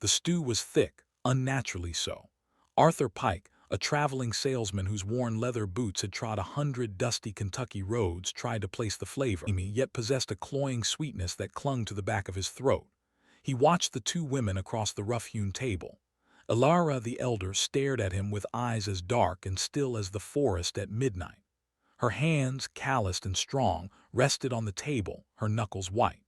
The stew was thick, unnaturally so. Arthur Pike, a traveling salesman whose worn leather boots had trod 100 dusty Kentucky roads, tried to place the flavor, yet possessed a cloying sweetness that clung to the back of his throat. He watched the two women across the rough-hewn table. Elara the elder stared at him with eyes as dark and still as the forest at midnight. Her hands, calloused and strong, rested on the table, her knuckles white.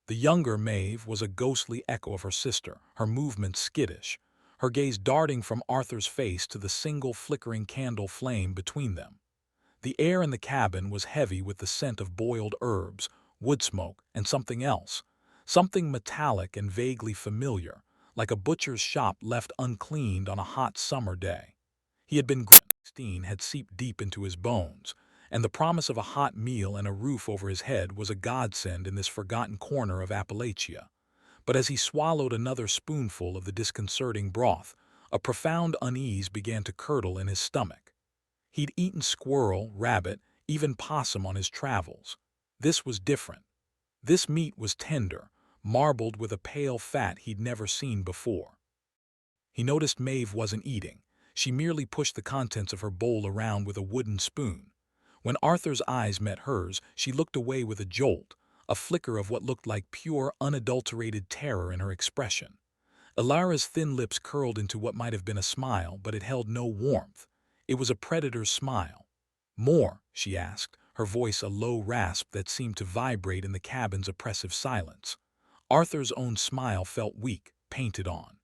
The younger Maeve was a ghostly echo of her sister, her movements skittish, her gaze darting from Arthur's face to the single flickering candle flame between them. The air in the cabin was heavy with the scent of boiled herbs, wood smoke, and something else, something metallic and vaguely familiar, like a butcher's shop left uncleaned on a hot summer day. He had been 16 had seeped deep into his bones, and the promise of a hot meal and a roof over his head was a godsend in this forgotten corner of Appalachia. But as he swallowed another spoonful of the disconcerting broth, a profound unease began to curdle in his stomach. He'd eaten squirrel, rabbit, even possum on his travels. This was different. This meat was tender, marbled with a pale fat he'd never seen before. He noticed Maeve wasn't eating. She merely pushed the contents of her bowl around with a wooden spoon. When Arthur's eyes met hers, she looked away with a jolt, a flicker of what looked like pure, unadulterated terror in her expression. Elara's thin lips curled into what might have been a smile, but it held no warmth. It was a predator's smile. "More?" she asked, her voice a low rasp that seemed to vibrate in the cabin's oppressive silence. Arthur's own smile felt weak, painted on.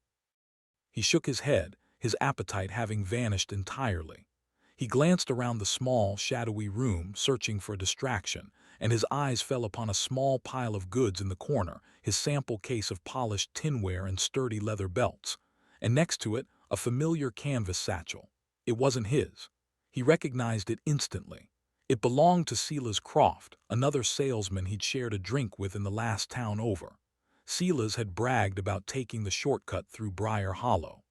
He shook his head, his appetite having vanished entirely. He glanced around the small, shadowy room, searching for a distraction, and his eyes fell upon a small pile of goods in the corner, his sample case of polished tinware and sturdy leather belts, and next to it, a familiar canvas satchel. It wasn't his. He recognized it instantly. It belonged to Silas Croft, another salesman he'd shared a drink with in the last town over. Silas had bragged about taking the shortcut through Briar Hollow.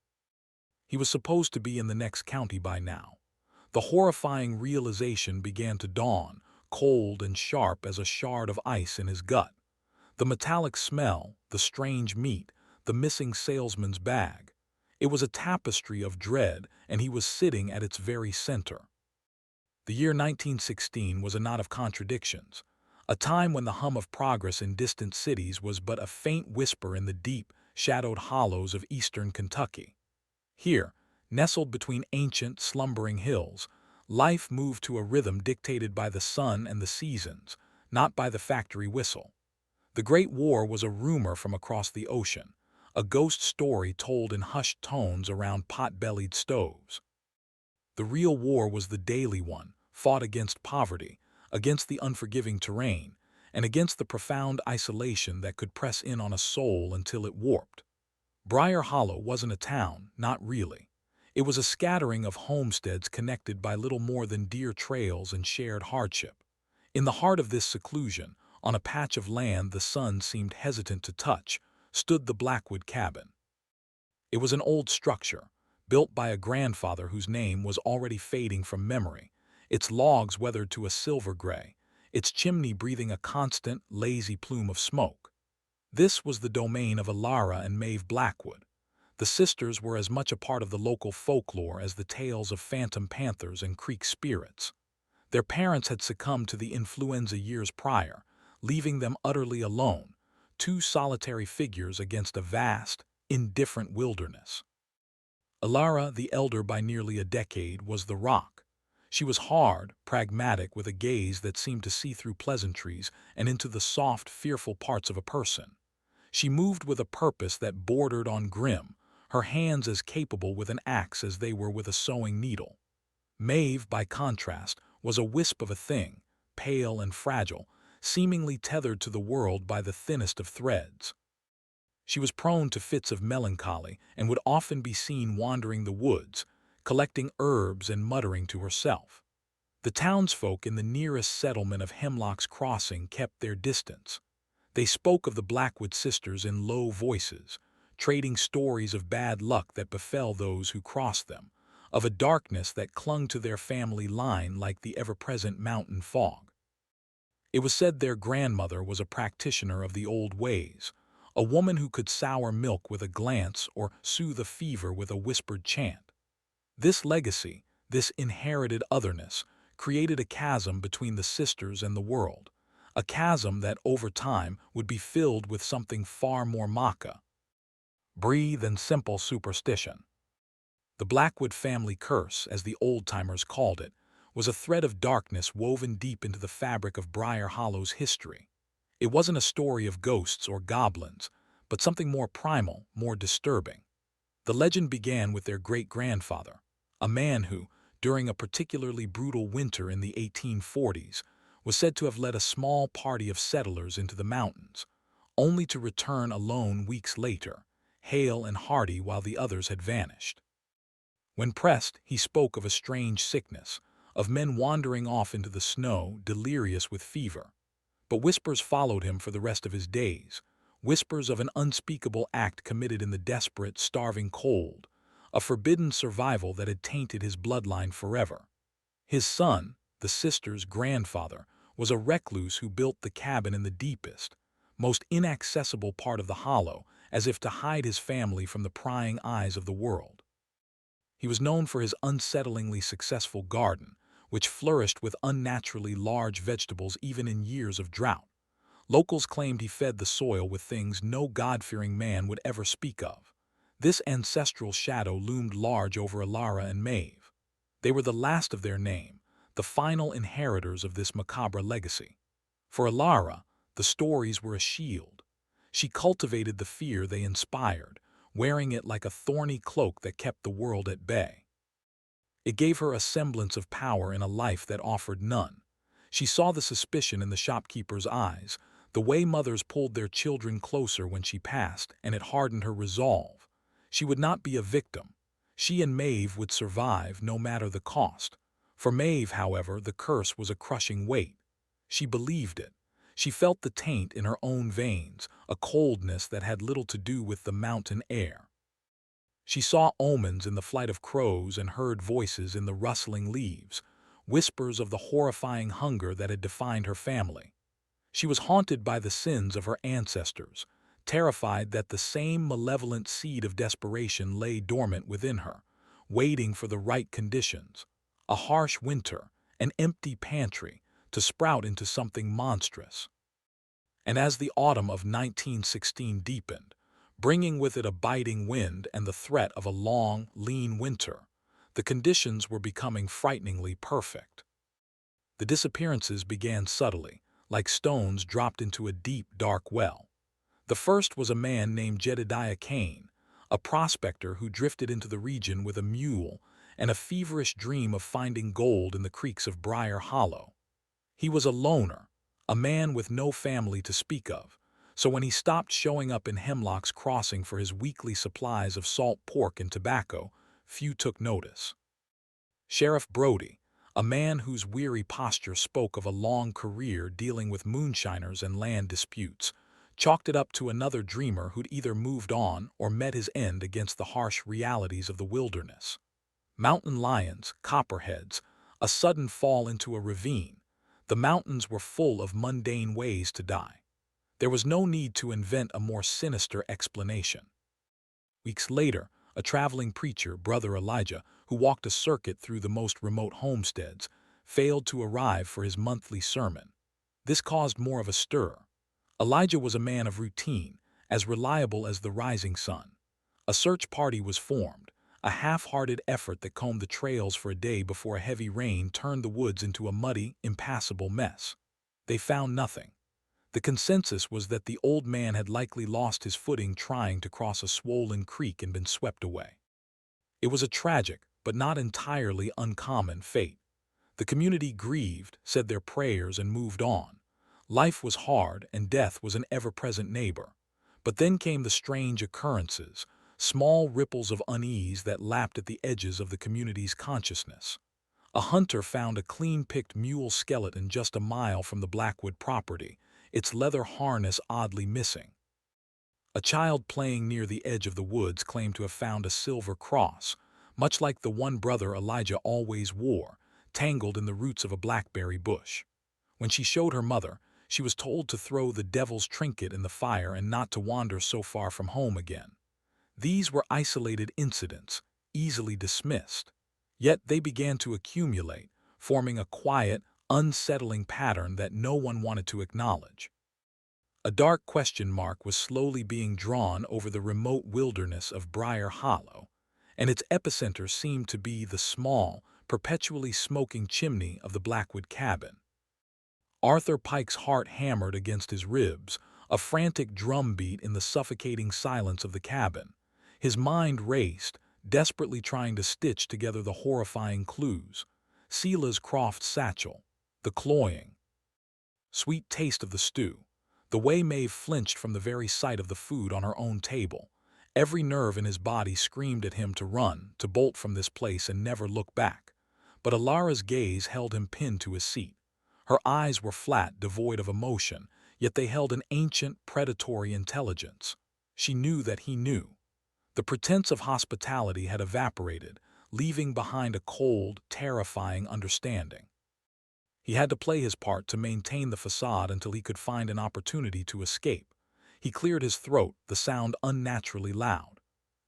He was supposed to be in the next county by now. The horrifying realization began to dawn, cold and sharp as a shard of ice in his gut. The metallic smell, the strange meat, the missing salesman's bag. It was a tapestry of dread, and he was sitting at its very center. The year 1916 was a knot of contradictions, a time when the hum of progress in distant cities was but a faint whisper in the deep, shadowed hollows of eastern Kentucky. Here, nestled between ancient, slumbering hills, life moved to a rhythm dictated by the sun and the seasons, not by the factory whistle. The Great War was a rumor from across the ocean, a ghost story told in hushed tones around pot-bellied stoves. The real war was the daily one, fought against poverty, against the unforgiving terrain, and against the profound isolation that could press in on a soul until it warped. Briar Hollow wasn't a town, not really. It was a scattering of homesteads connected by little more than deer trails and shared hardship. In the heart of this seclusion, on a patch of land the sun seemed hesitant to touch, stood the Blackwood cabin. It was an old structure, built by a grandfather whose name was already fading from memory, its logs weathered to a silver gray, its chimney breathing a constant, lazy plume of smoke. This was the domain of Elara and Maeve Blackwood. The sisters were as much a part of the local folklore as the tales of phantom panthers and creek spirits. Their parents had succumbed to the influenza years prior, leaving them utterly alone, two solitary figures against a vast, indifferent wilderness. Elara, the elder by nearly a decade, was the rock. She was hard, pragmatic, with a gaze that seemed to see through pleasantries and into the soft, fearful parts of a person. She moved with a purpose that bordered on grim, her hands as capable with an axe as they were with a sewing needle. Maeve, by contrast, was a wisp of a thing, pale and fragile, seemingly tethered to the world by the thinnest of threads. She was prone to fits of melancholy and would often be seen wandering the woods, collecting herbs and muttering to herself. The townsfolk in the nearest settlement of Hemlock's Crossing kept their distance. They spoke of the Blackwood sisters in low voices, trading stories of bad luck that befell those who crossed them, of a darkness that clung to their family line like the ever-present mountain fog. It was said their grandmother was a practitioner of the old ways, a woman who could sour milk with a glance or soothe a fever with a whispered chant. This legacy, this inherited otherness, created a chasm between the sisters and the world, a chasm that over time would be filled with something far more macabre than simple superstition. The Blackwood family curse, as the old-timers called it, was a thread of darkness woven deep into the fabric of Briar Hollow's history. It wasn't a story of ghosts or goblins, but something more primal, more disturbing. The legend began with their great-grandfather, a man who, during a particularly brutal winter in the 1840s, was said to have led a small party of settlers into the mountains, only to return alone weeks later, hale and hearty while the others had vanished. When pressed, he spoke of a strange sickness, of men wandering off into the snow, delirious with fever. But whispers followed him for the rest of his days, whispers of an unspeakable act committed in the desperate, starving cold, a forbidden survival that had tainted his bloodline forever. His son, the sister's grandfather, was a recluse who built the cabin in the deepest, most inaccessible part of the hollow, as if to hide his family from the prying eyes of the world. He was known for his unsettlingly successful garden, which flourished with unnaturally large vegetables even in years of drought. Locals claimed he fed the soil with things no God-fearing man would ever speak of. This ancestral shadow loomed large over Alara and Maeve. They were the last of their name, the final inheritors of this macabre legacy. For Alara, the stories were a shield. She cultivated the fear they inspired, wearing it like a thorny cloak that kept the world at bay. It gave her a semblance of power in a life that offered none. She saw the suspicion in the shopkeeper's eyes, the way mothers pulled their children closer when she passed, and it hardened her resolve. She would not be a victim. She and Maeve would survive no matter the cost. For Maeve, however, the curse was a crushing weight. She believed it. She felt the taint in her own veins, a coldness that had little to do with the mountain air. She saw omens in the flight of crows and heard voices in the rustling leaves, whispers of the horrifying hunger that had defined her family. She was haunted by the sins of her ancestors, terrified that the same malevolent seed of desperation lay dormant within her, waiting for the right conditions, a harsh winter, an empty pantry, to sprout into something monstrous. And as the autumn of 1916 deepened, bringing with it a biting wind and the threat of a long, lean winter, the conditions were becoming frighteningly perfect. The disappearances began subtly, like stones dropped into a deep, dark well. The first was a man named Jedediah Kane, a prospector who drifted into the region with a mule and a feverish dream of finding gold in the creeks of Briar Hollow. He was a loner, a man with no family to speak of, so when he stopped showing up in Hemlock's Crossing for his weekly supplies of salt pork and tobacco, few took notice. Sheriff Brody, a man whose weary posture spoke of a long career dealing with moonshiners and land disputes, chalked it up to another dreamer who'd either moved on or met his end against the harsh realities of the wilderness. Mountain lions, copperheads, a sudden fall into a ravine. The mountains were full of mundane ways to die. There was no need to invent a more sinister explanation. Weeks later, a traveling preacher, Brother Elijah, who walked a circuit through the most remote homesteads, failed to arrive for his monthly sermon. This caused more of a stir. Elijah was a man of routine, as reliable as the rising sun. A search party was formed, a half-hearted effort that combed the trails for a day before a heavy rain turned the woods into a muddy, impassable mess. They found nothing. The consensus was that the old man had likely lost his footing trying to cross a swollen creek and been swept away. It was a tragic, but not entirely uncommon fate. The community grieved, said their prayers, and moved on. Life was hard, and death was an ever-present neighbor. But then came the strange occurrences, small ripples of unease that lapped at the edges of the community's consciousness. A hunter found a clean-picked mule skeleton just a mile from the Blackwood property, its leather harness oddly missing. A child playing near the edge of the woods claimed to have found a silver cross, much like the one Brother Elijah always wore, tangled in the roots of a blackberry bush. When she showed her mother, She was told to throw the devil's trinket in the fire and not to wander so far from home again. These were isolated incidents, easily dismissed. Yet they began to accumulate, forming a quiet, unsettling pattern that no one wanted to acknowledge. A dark question mark was slowly being drawn over the remote wilderness of Briar Hollow, and its epicenter seemed to be the small, perpetually smoking chimney of the Blackwood cabin. Arthur Pike's heart hammered against his ribs, a frantic drumbeat in the suffocating silence of the cabin. His mind raced, desperately trying to stitch together the horrifying clues. Sela's Croft satchel, the cloying, sweet taste of the stew, the way Maeve flinched from the very sight of the food on her own table. Every nerve in his body screamed at him to run, to bolt from this place and never look back. But Alara's gaze held him pinned to his seat. Her eyes were flat, devoid of emotion, yet they held an ancient, predatory intelligence. She knew that he knew. The pretense of hospitality had evaporated, leaving behind a cold, terrifying understanding. He had to play his part to maintain the facade until he could find an opportunity to escape. He cleared his throat, the sound unnaturally loud.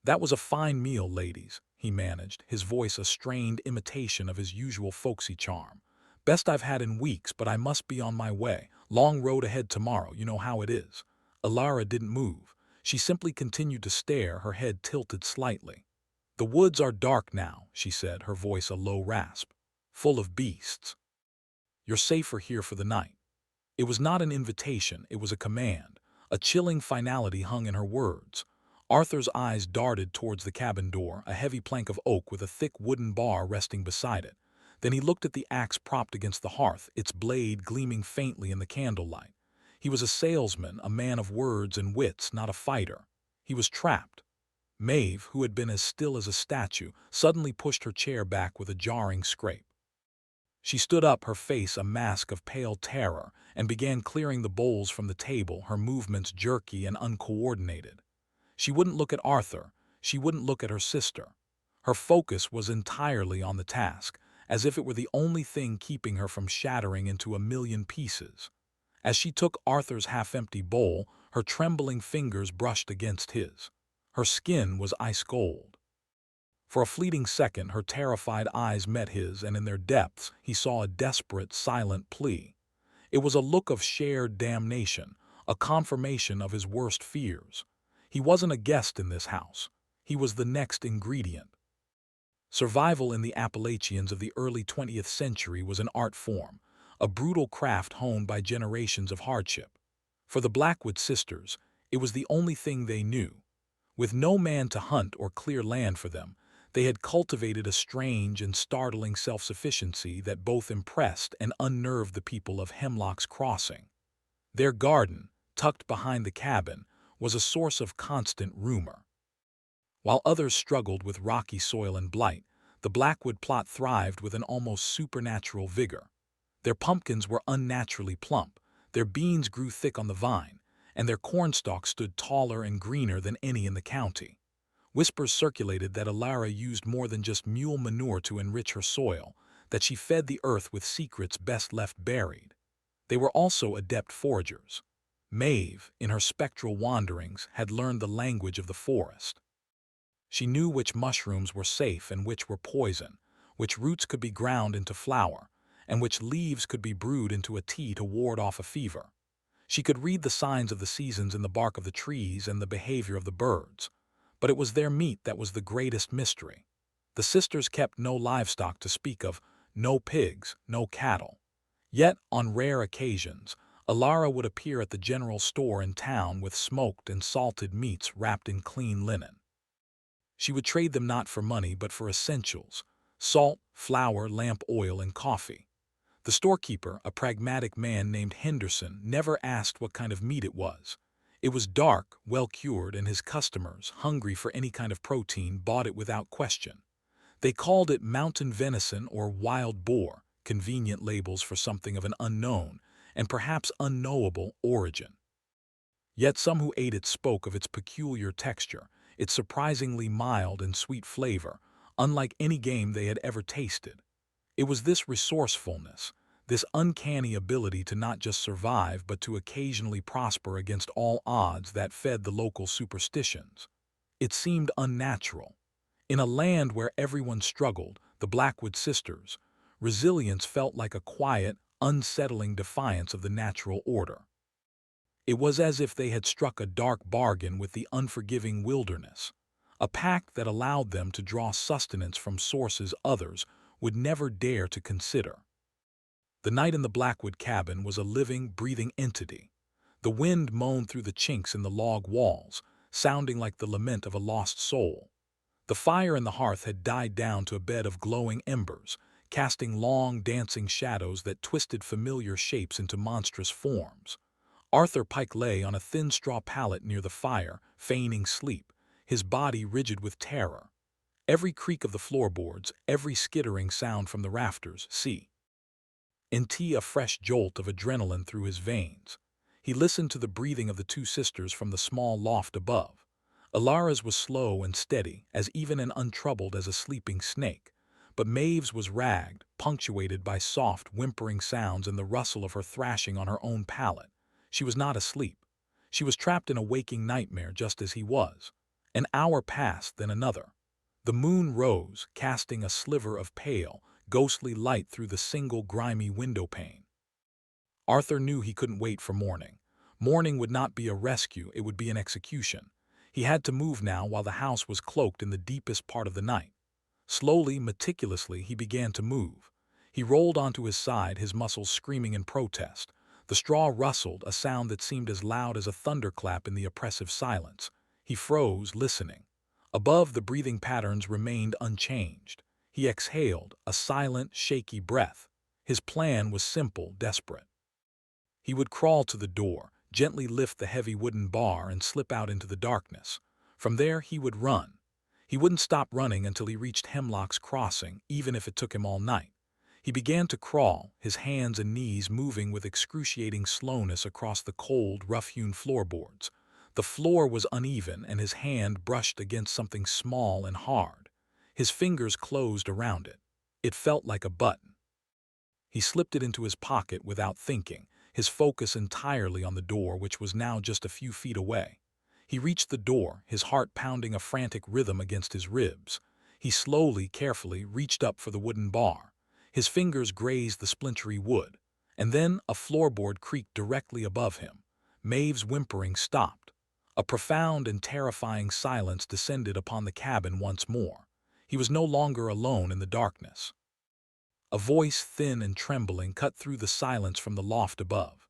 "That was a fine meal, ladies," he managed, his voice a strained imitation of his usual folksy charm. "Best I've had in weeks, but I must be on my way. Long road ahead tomorrow, you know how it is." Alara didn't move. She simply continued to stare, her head tilted slightly. "The woods are dark now," she said, her voice a low rasp. "Full of beasts. You're safer here for the night." It was not an invitation, it was a command. A chilling finality hung in her words. Arthur's eyes darted towards the cabin door, a heavy plank of oak with a thick wooden bar resting beside it. Then he looked at the axe propped against the hearth, its blade gleaming faintly in the candlelight. He was a salesman, a man of words and wits, not a fighter. He was trapped. Maeve, who had been as still as a statue, suddenly pushed her chair back with a jarring scrape. She stood up, her face a mask of pale terror, and began clearing the bowls from the table, her movements jerky and uncoordinated. She wouldn't look at Arthur. She wouldn't look at her sister. Her focus was entirely on the task, as if it were the only thing keeping her from shattering into a million pieces. As she took Arthur's half-empty bowl, her trembling fingers brushed against his. Her skin was ice cold. For a fleeting second, her terrified eyes met his, and in their depths he saw a desperate, silent plea. It was a look of shared damnation, a confirmation of his worst fears. He wasn't a guest in this house. He was the next ingredient. Survival in the Appalachians of the early 20th century was an art form, a brutal craft honed by generations of hardship. For the Blackwood sisters, it was the only thing they knew. With no man to hunt or clear land for them, they had cultivated a strange and startling self-sufficiency that both impressed and unnerved the people of Hemlock's Crossing. Their garden, tucked behind the cabin, was a source of constant rumor. While others struggled with rocky soil and blight, the Blackwood plot thrived with an almost supernatural vigor. Their pumpkins were unnaturally plump, their beans grew thick on the vine, and their cornstalks stood taller and greener than any in the county. Whispers circulated that Alara used more than just mule manure to enrich her soil, that she fed the earth with secrets best left buried. They were also adept foragers. Maeve, in her spectral wanderings, had learned the language of the forest. She knew which mushrooms were safe and which were poison, which roots could be ground into flour, and which leaves could be brewed into a tea to ward off a fever. She could read the signs of the seasons in the bark of the trees and the behavior of the birds. But it was their meat that was the greatest mystery. The sisters kept no livestock to speak of, no pigs, no cattle. Yet, on rare occasions, Alara would appear at the general store in town with smoked and salted meats wrapped in clean linen. She would trade them not for money but for essentials: salt, flour, lamp oil, and coffee. The storekeeper, a pragmatic man named Henderson, never asked what kind of meat it was. It was dark, well-cured, and his customers, hungry for any kind of protein, bought it without question. They called it mountain venison or wild boar, convenient labels for something of an unknown, and perhaps unknowable, origin. Yet some who ate it spoke of its peculiar texture, its surprisingly mild and sweet flavor, unlike any game they had ever tasted. It was this resourcefulness, this uncanny ability to not just survive but to occasionally prosper against all odds that fed the local superstitions. It seemed unnatural. In a land where everyone struggled, the Blackwood sisters, resilience felt like a quiet, unsettling defiance of the natural order. It was as if they had struck a dark bargain with the unforgiving wilderness, a pact that allowed them to draw sustenance from sources others would never dare to consider. The night in the Blackwood cabin was a living, breathing entity. The wind moaned through the chinks in the log walls, sounding like the lament of a lost soul. The fire in the hearth had died down to a bed of glowing embers, casting long, dancing shadows that twisted familiar shapes into monstrous forms. Arthur Pike lay on a thin straw pallet near the fire, feigning sleep, his body rigid with terror. Every creak of the floorboards, every skittering sound from the rafters, a fresh jolt of adrenaline through his veins. He listened to the breathing of the two sisters from the small loft above. Alara's was slow and steady, as even and untroubled as a sleeping snake, but Maeve's was ragged, punctuated by soft, whimpering sounds and the rustle of her thrashing on her own pallet. She was not asleep. She was trapped in a waking nightmare just as he was. An hour passed, then another. The moon rose, casting a sliver of pale, ghostly light through the single grimy windowpane. Arthur knew he couldn't wait for morning. Morning would not be a rescue, it would be an execution. He had to move now while the house was cloaked in the deepest part of the night. Slowly, meticulously, he began to move. He rolled onto his side, his muscles screaming in protest. The straw rustled, a sound that seemed as loud as a thunderclap in the oppressive silence. He froze, listening. Above, the breathing patterns remained unchanged. He exhaled, a silent, shaky breath. His plan was simple, desperate. He would crawl to the door, gently lift the heavy wooden bar and slip out into the darkness. From there he would run. He wouldn't stop running until he reached Hemlock's Crossing, even if it took him all night. He began to crawl, his hands and knees moving with excruciating slowness across the cold, rough-hewn floorboards. The floor was uneven and his hand brushed against something small and hard. His fingers closed around it. It felt like a button. He slipped it into his pocket without thinking, his focus entirely on the door, which was now just a few feet away. He reached the door, his heart pounding a frantic rhythm against his ribs. He slowly, carefully reached up for the wooden bar. His fingers grazed the splintery wood, and then a floorboard creaked directly above him. Maeve's whimpering stopped. A profound and terrifying silence descended upon the cabin once more. He was no longer alone in the darkness. A voice, thin and trembling, cut through the silence from the loft above.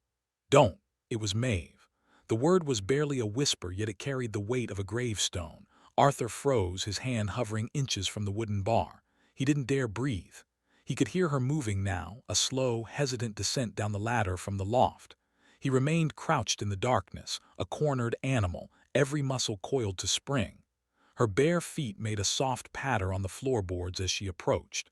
"Don't." It was Maeve. The word was barely a whisper, yet it carried the weight of a gravestone. Arthur froze, his hand hovering inches from the wooden bar. He didn't dare breathe. He could hear her moving now, a slow, hesitant descent down the ladder from the loft. He remained crouched in the darkness, a cornered animal, every muscle coiled to spring. Her bare feet made a soft patter on the floorboards as she approached.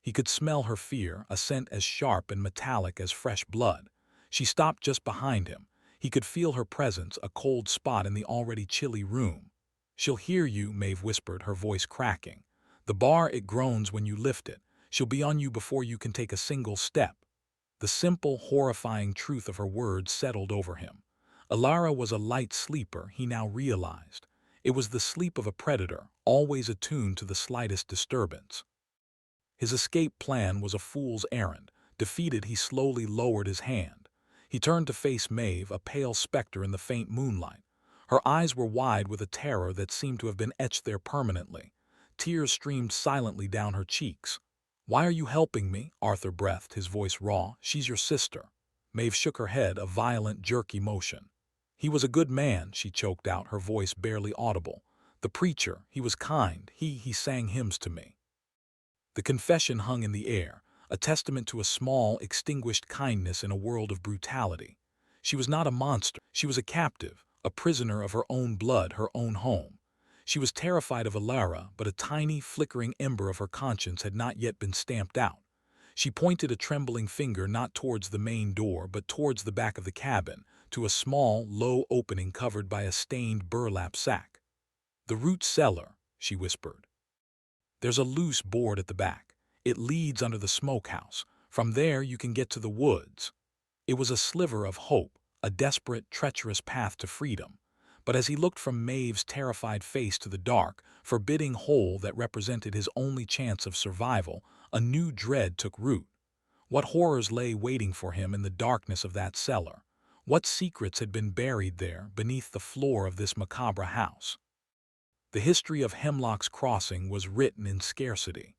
He could smell her fear, a scent as sharp and metallic as fresh blood. She stopped just behind him. He could feel her presence, a cold spot in the already chilly room. "She'll hear you," Maeve whispered, her voice cracking. "The bar, it groans when you lift it. She'll be on you before you can take a single step." The simple, horrifying truth of her words settled over him. Alara was a light sleeper, he now realized. It was the sleep of a predator, always attuned to the slightest disturbance. His escape plan was a fool's errand. Defeated, he slowly lowered his hand. He turned to face Maeve, a pale specter in the faint moonlight. Her eyes were wide with a terror that seemed to have been etched there permanently. Tears streamed silently down her cheeks. "Why are you helping me?" Arthur breathed, his voice raw. "She's your sister." Maeve shook her head, a violent, jerky motion. "He was a good man," she choked out, her voice barely audible. "The preacher, he was kind. He sang hymns to me." The confession hung in the air, a testament to a small, extinguished kindness in a world of brutality. She was not a monster. She was a captive, a prisoner of her own blood, her own home. She was terrified of Alara, but a tiny, flickering ember of her conscience had not yet been stamped out. She pointed a trembling finger not towards the main door, but towards the back of the cabin, to a small, low opening covered by a stained burlap sack. "The root cellar," she whispered. "There's a loose board at the back. It leads under the smokehouse. From there you can get to the woods. It was a sliver of hope, a desperate, treacherous path to freedom. But as he looked from Maeve's terrified face to the dark, forbidding hole that represented his only chance of survival, a new dread took root. What horrors lay waiting for him in the darkness of that cellar? What secrets had been buried there beneath the floor of this macabre house? The history of Hemlock's Crossing was written in scarcity.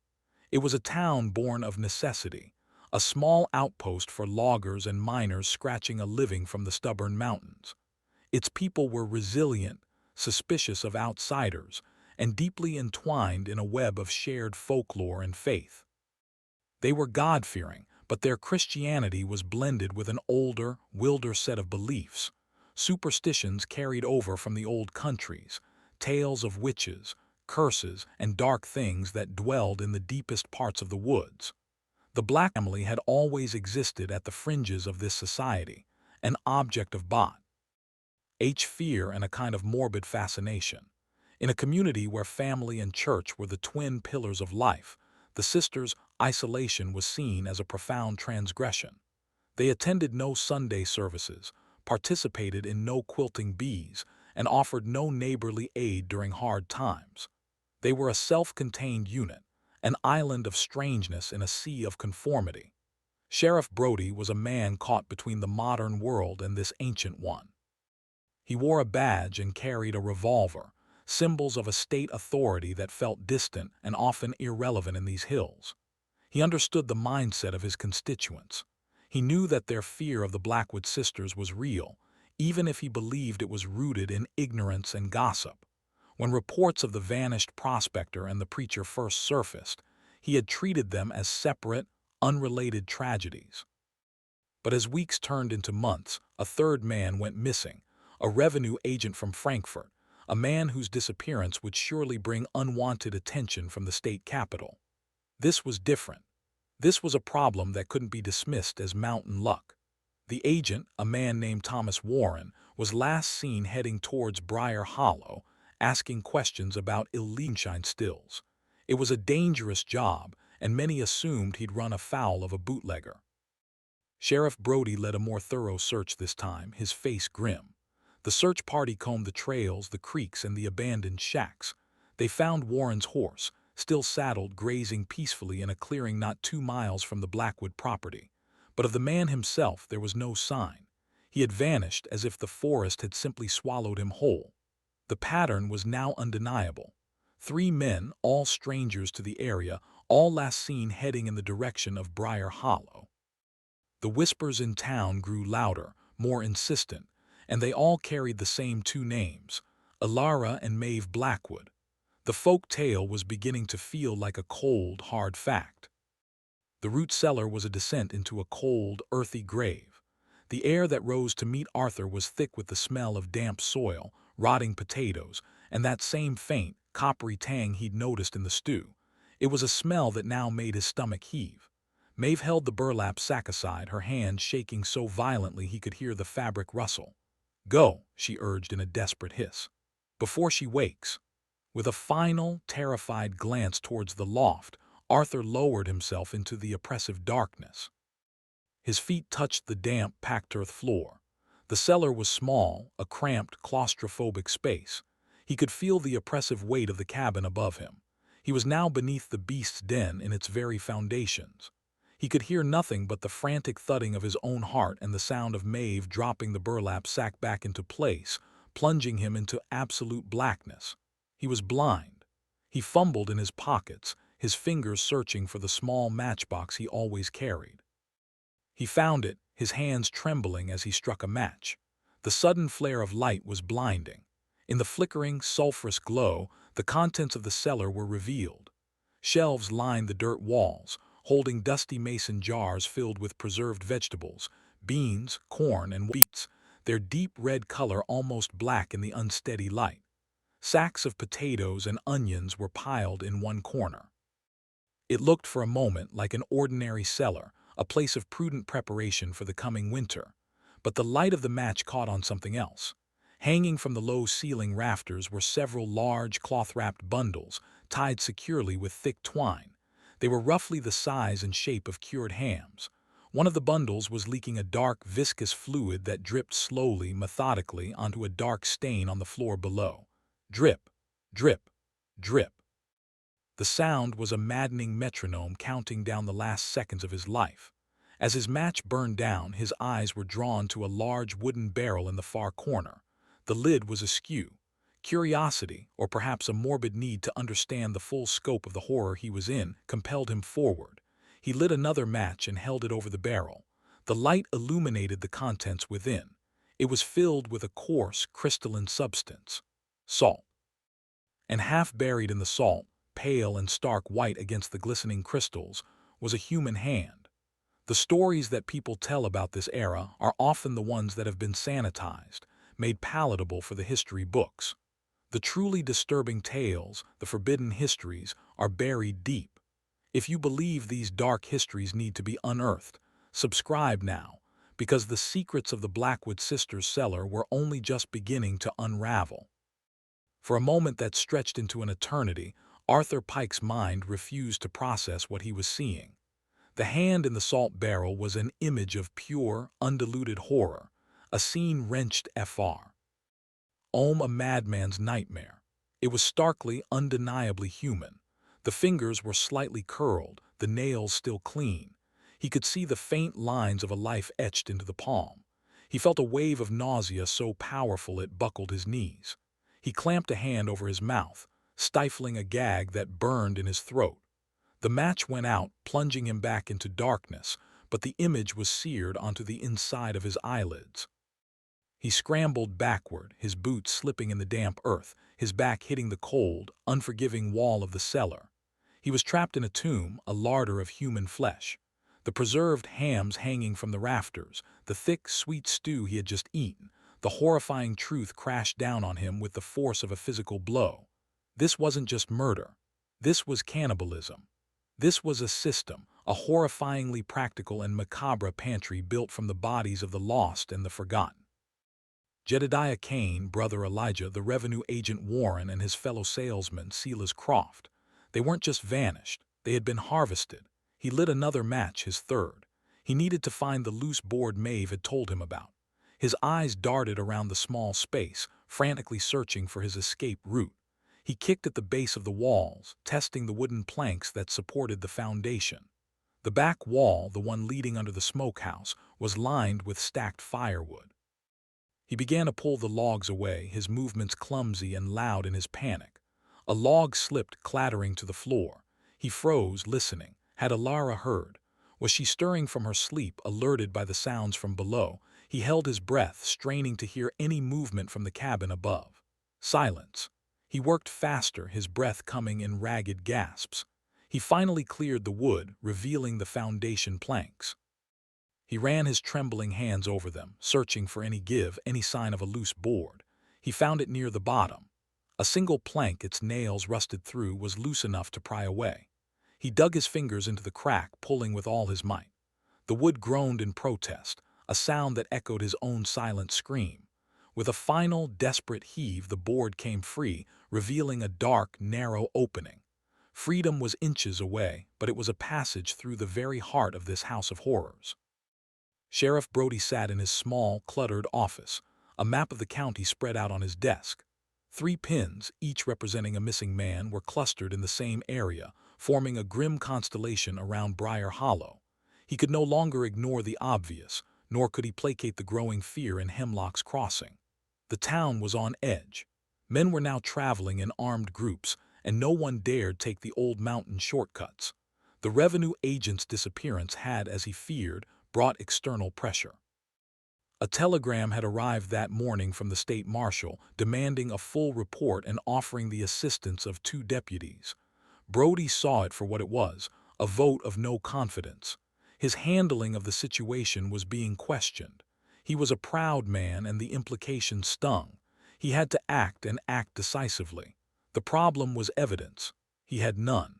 It was a town born of necessity, a small outpost for loggers and miners scratching a living from the stubborn mountains. Its people were resilient, suspicious of outsiders, and deeply entwined in a web of shared folklore and faith. They were God-fearing, but their Christianity was blended with an older, wilder set of beliefs, superstitions carried over from the old countries, tales of witches, curses, and dark things that dwelled in the deepest parts of the woods. The Black family had always existed at the fringes of this society, an object of fear and a kind of morbid fascination. In a community where family and church were the twin pillars of life, the sisters' isolation was seen as a profound transgression. They attended no Sunday services, participated in no quilting bees, and offered no neighborly aid during hard times. They were a self-contained unit, an island of strangeness in a sea of conformity. Sheriff Brody was a man caught between the modern world and this ancient one. He wore a badge and carried a revolver, symbols of a state authority that felt distant and often irrelevant in these hills. He understood the mindset of his constituents. He knew that their fear of the Blackwood sisters was real, even if he believed it was rooted in ignorance and gossip. When reports of the vanished prospector and the preacher first surfaced, he had treated them as separate, unrelated tragedies. But as weeks turned into months, a third man went missing, a revenue agent from Frankfurt, a man whose disappearance would surely bring unwanted attention from the state capital. This was different. This was a problem that couldn't be dismissed as mountain luck. The agent, a man named Thomas Warren, was last seen heading towards Briar Hollow, asking questions about illegal moonshine stills. It was a dangerous job, and many assumed he'd run afoul of a bootlegger. Sheriff Brody led a more thorough search this time, his face grim. The search party combed the trails, the creeks, and the abandoned shacks. They found Warren's horse, still saddled, grazing peacefully in a clearing not 2 miles from the Blackwood property. But of the man himself there was no sign. He had vanished as if the forest had simply swallowed him whole. The pattern was now undeniable. 3 men, all strangers to the area, all last seen heading in the direction of Briar Hollow. The whispers in town grew louder, more insistent, and they all carried the same 2 names, Ilara and Maeve Blackwood. The folk tale was beginning to feel like a cold, hard fact. The root cellar was a descent into a cold, earthy grave. The air that rose to meet Arthur was thick with the smell of damp soil, rotting potatoes, and that same faint, coppery tang he'd noticed in the stew. It was a smell that now made his stomach heave. Maeve held the burlap sack aside, her hand shaking so violently he could hear the fabric rustle. "Go," she urged in a desperate hiss, "before she wakes." With a final, terrified glance towards the loft, Arthur lowered himself into the oppressive darkness. His feet touched the damp, packed earth floor. The cellar was small, a cramped, claustrophobic space. He could feel the oppressive weight of the cabin above him. He was now beneath the beast's den in its very foundations. He could hear nothing but the frantic thudding of his own heart and the sound of Maeve dropping the burlap sack back into place, plunging him into absolute blackness. He was blind. He fumbled in his pockets, his fingers searching for the small matchbox he always carried. He found it, his hands trembling as he struck a match. The sudden flare of light was blinding. In the flickering, sulphurous glow, the contents of the cellar were revealed. Shelves lined the dirt walls, holding dusty mason jars filled with preserved vegetables, beans, corn, and beets, their deep red color almost black in the unsteady light. Sacks of potatoes and onions were piled in one corner. It looked for a moment like an ordinary cellar, a place of prudent preparation for the coming winter. But the light of the match caught on something else. Hanging from the low ceiling rafters were several large cloth-wrapped bundles, tied securely with thick twine. They were roughly the size and shape of cured hams. One of the bundles was leaking a dark, viscous fluid that dripped slowly, methodically, onto a dark stain on the floor below. Drip, drip, drip. The sound was a maddening metronome counting down the last seconds of his life. As his match burned down, his eyes were drawn to a large wooden barrel in the far corner. The lid was askew. Curiosity, or perhaps a morbid need to understand the full scope of the horror he was in, compelled him forward. He lit another match and held it over the barrel. The light illuminated the contents within. It was filled with a coarse, crystalline substance. Salt. And half buried in the salt, pale and stark white against the glistening crystals, was a human hand. The stories that people tell about this era are often the ones that have been sanitized, made palatable for the history books. The truly disturbing tales, the forbidden histories, are buried deep. If you believe these dark histories need to be unearthed, subscribe now, because the secrets of the Blackwood sisters' cellar were only just beginning to unravel. For a moment that stretched into an eternity, Arthur Pike's mind refused to process what he was seeing. The hand in the salt barrel was an image of pure, undiluted horror, a scene wrenched fr. A madman's nightmare. It was starkly, undeniably human. The fingers were slightly curled, the nails still clean. He could see the faint lines of a life etched into the palm. He felt a wave of nausea so powerful it buckled his knees. He clamped a hand over his mouth, stifling a gag that burned in his throat. The match went out, plunging him back into darkness, but the image was seared onto the inside of his eyelids. He scrambled backward, his boots slipping in the damp earth, his back hitting the cold, unforgiving wall of the cellar. He was trapped in a tomb, a larder of human flesh. The preserved hams hanging from the rafters, the thick, sweet stew he had just eaten, the horrifying truth crashed down on him with the force of a physical blow. This wasn't just murder. This was cannibalism. This was a system, a horrifyingly practical and macabre pantry built from the bodies of the lost and the forgotten. Jedediah Kane, brother Elijah, the revenue agent Warren, and his fellow salesman Silas Croft. They weren't just vanished, they had been harvested. He lit another match, his third. He needed to find the loose board Maeve had told him about. His eyes darted around the small space, frantically searching for his escape route. He kicked at the base of the walls, testing the wooden planks that supported the foundation. The back wall, the one leading under the smokehouse, was lined with stacked firewood. He began to pull the logs away, his movements clumsy and loud in his panic. A log slipped, clattering to the floor. He froze, listening. Had Alara heard? Was she stirring from her sleep, alerted by the sounds from below? He held his breath, straining to hear any movement from the cabin above. Silence. He worked faster, his breath coming in ragged gasps. He finally cleared the wood, revealing the foundation planks. He ran his trembling hands over them, searching for any give, any sign of a loose board. He found it near the bottom. A single plank, its nails rusted through, was loose enough to pry away. He dug his fingers into the crack, pulling with all his might. The wood groaned in protest, a sound that echoed his own silent scream. With a final, desperate heave, the board came free, revealing a dark, narrow opening. Freedom was inches away, but it was a passage through the very heart of this house of horrors. Sheriff Brody sat in his small, cluttered office, a map of the county spread out on his desk. 3 pins, each representing a missing man, were clustered in the same area, forming a grim constellation around Briar Hollow. He could no longer ignore the obvious, nor could he placate the growing fear in Hemlock's Crossing. The town was on edge. Men were now traveling in armed groups, and no one dared take the old mountain shortcuts. The revenue agent's disappearance had, as he feared, brought external pressure. A telegram had arrived that morning from the state marshal, demanding a full report and offering the assistance of 2 deputies. Brody saw it for what it was, a vote of no confidence. His handling of the situation was being questioned. He was a proud man, and the implications stung. He had to act, and act decisively. The problem was evidence. He had none.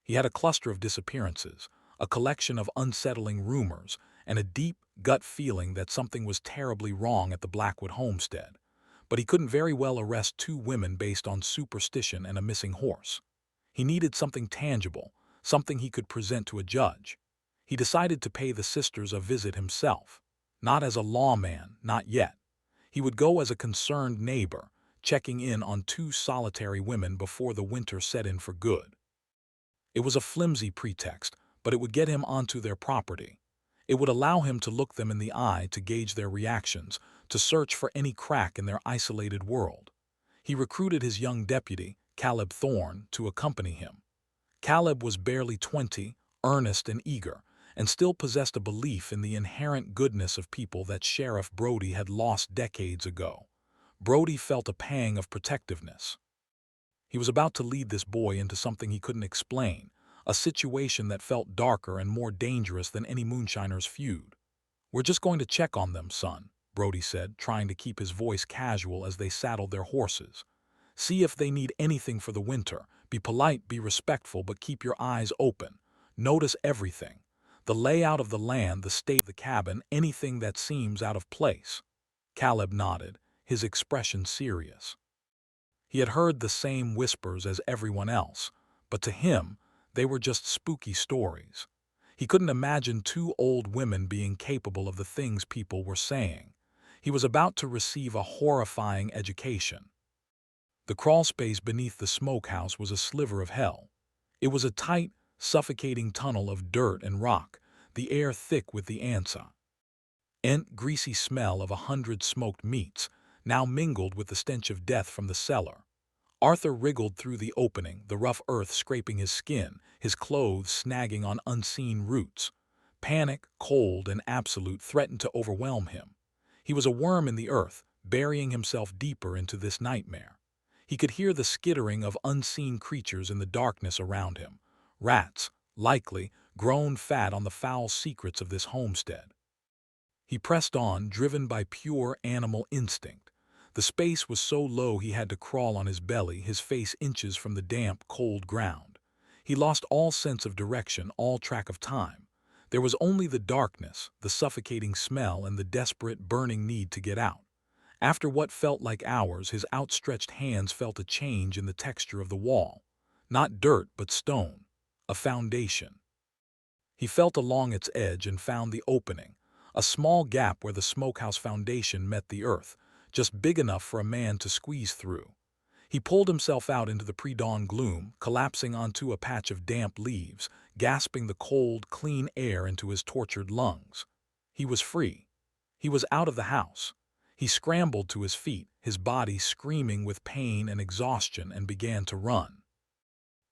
He had a cluster of disappearances, a collection of unsettling rumors, and a deep, gut feeling that something was terribly wrong at the Blackwood homestead. But he couldn't very well arrest 2 women based on superstition and a missing horse. He needed something tangible, something he could present to a judge. He decided to pay the sisters a visit himself. Not as a lawman, not yet. He would go as a concerned neighbor, checking in on two solitary women before the winter set in for good. It was a flimsy pretext, but it would get him onto their property. It would allow him to look them in the eye to gauge their reactions, to search for any crack in their isolated world. He recruited his young deputy, Caleb Thorne, to accompany him. Caleb was barely 20, earnest and eager, and still possessed a belief in the inherent goodness of people that Sheriff Brody had lost decades ago. Brody felt a pang of protectiveness. He was about to lead this boy into something he couldn't explain, a situation that felt darker and more dangerous than any moonshiner's feud. "We're just going to check on them, son," Brody said, trying to keep his voice casual as they saddled their horses. "See if they need anything for the winter. Be polite, be respectful, but keep your eyes open. Notice everything. The layout of the land, the state of the cabin, anything that seems out of place." Caleb nodded, his expression serious. He had heard the same whispers as everyone else, but to him, they were just spooky stories. He couldn't imagine two old women being capable of the things people were saying. He was about to receive a horrifying education. The crawlspace beneath the smokehouse was a sliver of hell. It was a tight, suffocating tunnel of dirt and rock, the air thick with the greasy smell of 100 smoked meats, now mingled with the stench of death from the cellar. Arthur wriggled through the opening, the rough earth scraping his skin, his clothes snagging on unseen roots. Panic, cold, and absolute threatened to overwhelm him. He was a worm in the earth, burying himself deeper into this nightmare. He could hear the skittering of unseen creatures in the darkness around him. Rats, likely, grown fat on the foul secrets of this homestead. He pressed on, driven by pure animal instinct. The space was so low he had to crawl on his belly, his face inches from the damp, cold ground. He lost all sense of direction, all track of time. There was only the darkness, the suffocating smell, and the desperate, burning need to get out. After what felt like hours, his outstretched hands felt a change in the texture of the wall. Not dirt, but stone. A foundation. He felt along its edge and found the opening, a small gap where the smokehouse foundation met the earth, just big enough for a man to squeeze through. He pulled himself out into the pre-dawn gloom, collapsing onto a patch of damp leaves, gasping the cold, clean air into his tortured lungs. He was free. He was out of the house. He scrambled to his feet, his body screaming with pain and exhaustion, and began to run.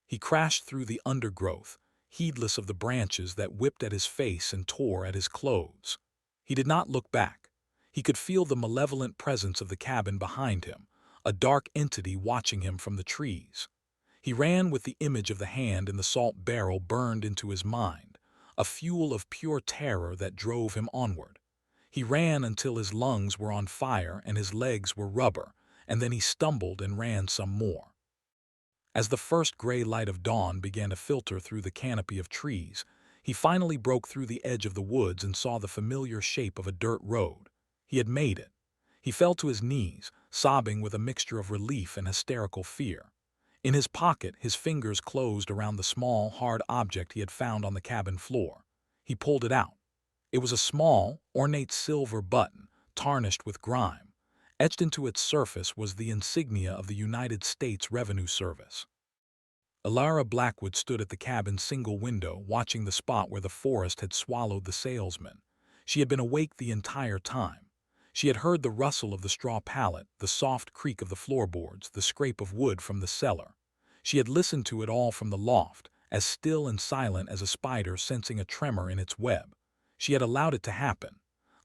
He crashed through the undergrowth, heedless of the branches that whipped at his face and tore at his clothes. He did not look back. He could feel the malevolent presence of the cabin behind him, a dark entity watching him from the trees. He ran with the image of the hand in the salt barrel burned into his mind, a fuel of pure terror that drove him onward. He ran until his lungs were on fire and his legs were rubber, and then he stumbled and ran some more. As the first gray light of dawn began to filter through the canopy of trees, he finally broke through the edge of the woods and saw the familiar shape of a dirt road. He had made it. He fell to his knees, sobbing with a mixture of relief and hysterical fear. In his pocket, his fingers closed around the small, hard object he had found on the cabin floor. He pulled it out. It was a small, ornate silver button, tarnished with grime. Etched into its surface was the insignia of the United States Revenue Service. Elara Blackwood stood at the cabin's single window, watching the spot where the forest had swallowed the salesman. She had been awake the entire time. She had heard the rustle of the straw pallet, the soft creak of the floorboards, the scrape of wood from the cellar. She had listened to it all from the loft, as still and silent as a spider sensing a tremor in its web. She had allowed it to happen.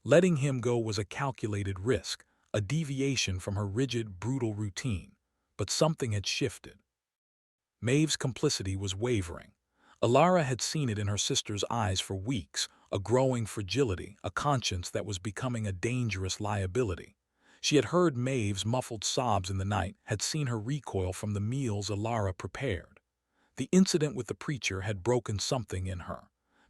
Letting him go was a calculated risk, a deviation from her rigid, brutal routine. But something had shifted. Maeve's complicity was wavering. Elara had seen it in her sister's eyes for weeks, a growing fragility, a conscience that was becoming a dangerous liability. She had heard Maeve's muffled sobs in the night, had seen her recoil from the meals Elara prepared. The incident with the preacher had broken something in her.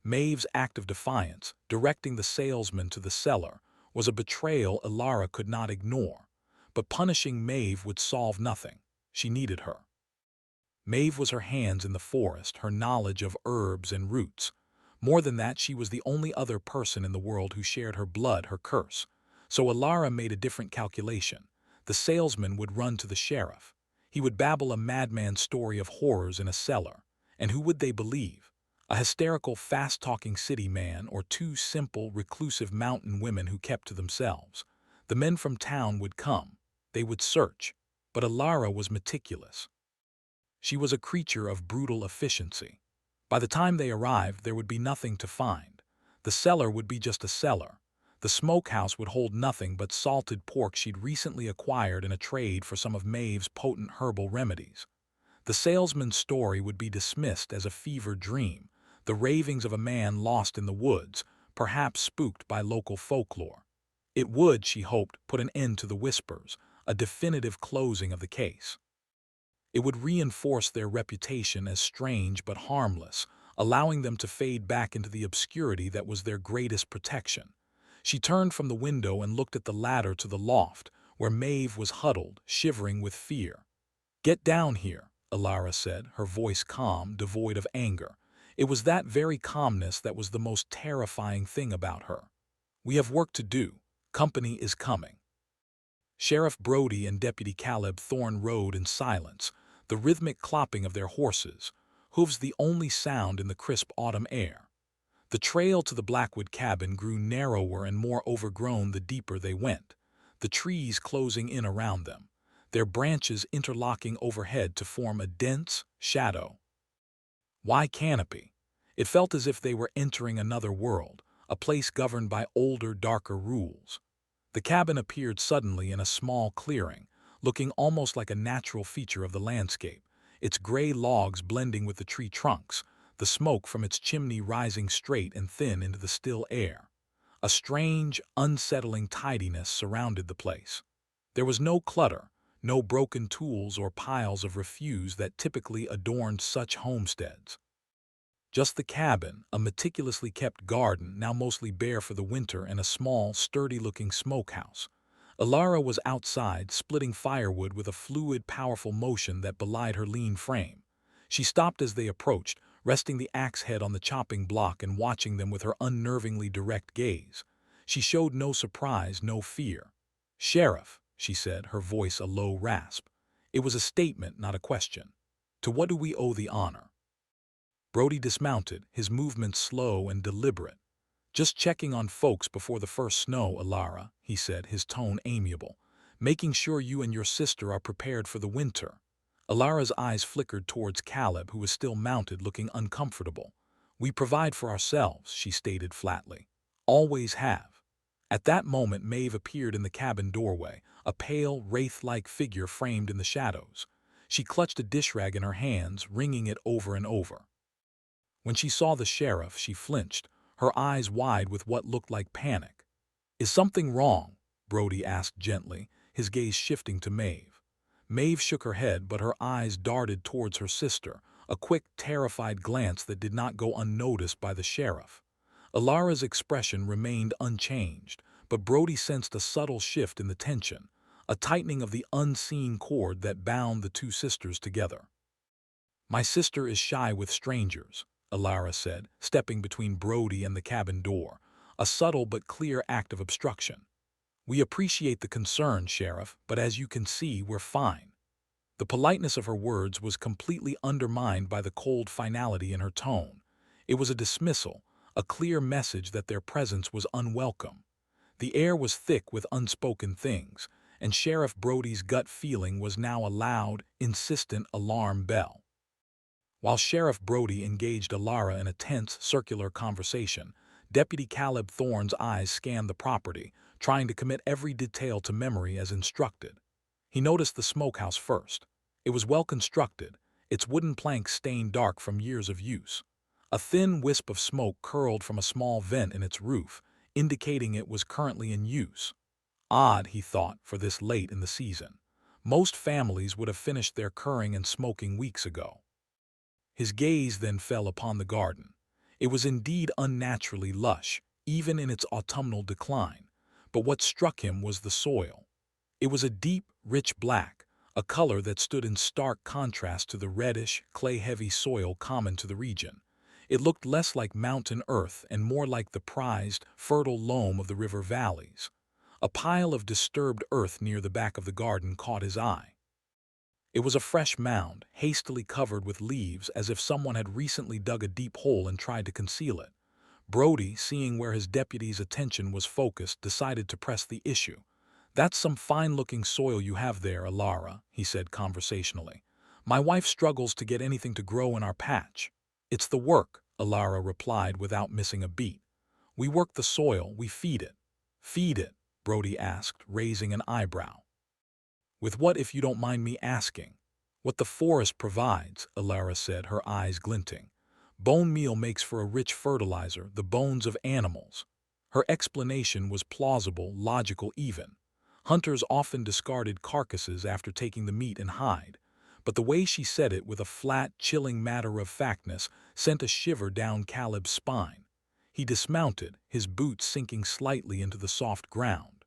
Maeve's act of defiance, directing the salesman to the cellar, was a betrayal Elara could not ignore. But punishing Maeve would solve nothing. She needed her. Maeve was her hands in the forest, her knowledge of herbs and roots. More than that, she was the only other person in the world who shared her blood, her curse. So Alara made a different calculation. The salesman would run to the sheriff. He would babble a madman's story of horrors in a cellar. And who would they believe? A hysterical, fast-talking city man, or two simple, reclusive mountain women who kept to themselves? The men from town would come. They would search. But Alara was meticulous. She was a creature of brutal efficiency. By the time they arrived, there would be nothing to find. The cellar would be just a cellar. The smokehouse would hold nothing but salted pork she'd recently acquired in a trade for some of Maeve's potent herbal remedies. The salesman's story would be dismissed as a fevered dream, the ravings of a man lost in the woods, perhaps spooked by local folklore. It would, she hoped, put an end to the whispers, a definitive closing of the case. It would reinforce their reputation as strange but harmless, allowing them to fade back into the obscurity that was their greatest protection. She turned from the window and looked at the ladder to the loft, where Maeve was huddled, shivering with fear. "Get down here," Alara said, her voice calm, devoid of anger. It was that very calmness that was the most terrifying thing about her. "We have work to do. Company is coming." Sheriff Brody and Deputy Caleb Thorne rode in silence, the rhythmic clopping of their horses, hooves the only sound in the crisp autumn air. The trail to the Blackwood cabin grew narrower and more overgrown the deeper they went, the trees closing in around them, their branches interlocking overhead to form a dense shadow. Why canopy? It felt as if they were entering another world, a place governed by older, darker rules. The cabin appeared suddenly in a small clearing, looking almost like a natural feature of the landscape, its gray logs blending with the tree trunks, the smoke from its chimney rising straight and thin into the still air. A strange, unsettling tidiness surrounded the place. There was no clutter, no broken tools or piles of refuse that typically adorned such homesteads. Just the cabin, a meticulously kept garden, now mostly bare for the winter, and a small, sturdy-looking smokehouse. Alara was outside, splitting firewood with a fluid, powerful motion that belied her lean frame. She stopped as they approached, resting the axe head on the chopping block and watching them with her unnervingly direct gaze. She showed no surprise, no fear. "Sheriff," she said, her voice a low rasp. It was a statement, not a question. "To what do we owe the honor?" Brody dismounted, his movements slow and deliberate. "Just checking on folks before the first snow, Alara," he said, his tone amiable. "Making sure you and your sister are prepared for the winter." Alara's eyes flickered towards Caleb, who was still mounted, looking uncomfortable. "We provide for ourselves," she stated flatly. "Always have." At that moment, Maeve appeared in the cabin doorway, a pale, wraith-like figure framed in the shadows. She clutched a dish rag in her hands, wringing it over and over. When she saw the sheriff, she flinched, her eyes wide with what looked like panic. "Is something wrong?" Brody asked gently, his gaze shifting to Maeve. Maeve shook her head, but her eyes darted towards her sister, a quick, terrified glance that did not go unnoticed by the sheriff. Alara's expression remained unchanged, but Brody sensed a subtle shift in the tension, a tightening of the unseen cord that bound the two sisters together. "My sister is shy with strangers," Alara said, stepping between Brody and the cabin door, a subtle but clear act of obstruction. "We appreciate the concern, Sheriff, but as you can see, we're fine." The politeness of her words was completely undermined by the cold finality in her tone. It was a dismissal, a clear message that their presence was unwelcome. The air was thick with unspoken things, and Sheriff Brody's gut feeling was now a loud, insistent alarm bell. While Sheriff Brody engaged Alara in a tense, circular conversation, Deputy Caleb Thorne's eyes scanned the property, trying to commit every detail to memory as instructed. He noticed the smokehouse first. It was well constructed, its wooden planks stained dark from years of use. A thin wisp of smoke curled from a small vent in its roof, indicating it was currently in use. Odd, he thought, for this late in the season. Most families would have finished their curing and smoking weeks ago. His gaze then fell upon the garden. It was indeed unnaturally lush, even in its autumnal decline, but what struck him was the soil. It was a deep, rich black, a color that stood in stark contrast to the reddish, clay-heavy soil common to the region. It looked less like mountain earth and more like the prized, fertile loam of the river valleys. A pile of disturbed earth near the back of the garden caught his eye. It was a fresh mound, hastily covered with leaves as if someone had recently dug a deep hole and tried to conceal it. Brody, seeing where his deputy's attention was focused, decided to press the issue. "That's some fine-looking soil you have there, Alara," he said conversationally. "My wife struggles to get anything to grow in our patch." "It's the work," Alara replied without missing a beat. "We work the soil, we feed it." "Feed it?" Brody asked, raising an eyebrow. "With what, if you don't mind me asking?" "What the forest provides," Alara said, her eyes glinting. "Bone meal makes for a rich fertilizer, the bones of animals." Her explanation was plausible, logical even. Hunters often discarded carcasses after taking the meat and hide, but the way she said it with a flat, chilling matter-of-factness sent a shiver down Caleb's spine. He dismounted, his boots sinking slightly into the soft ground.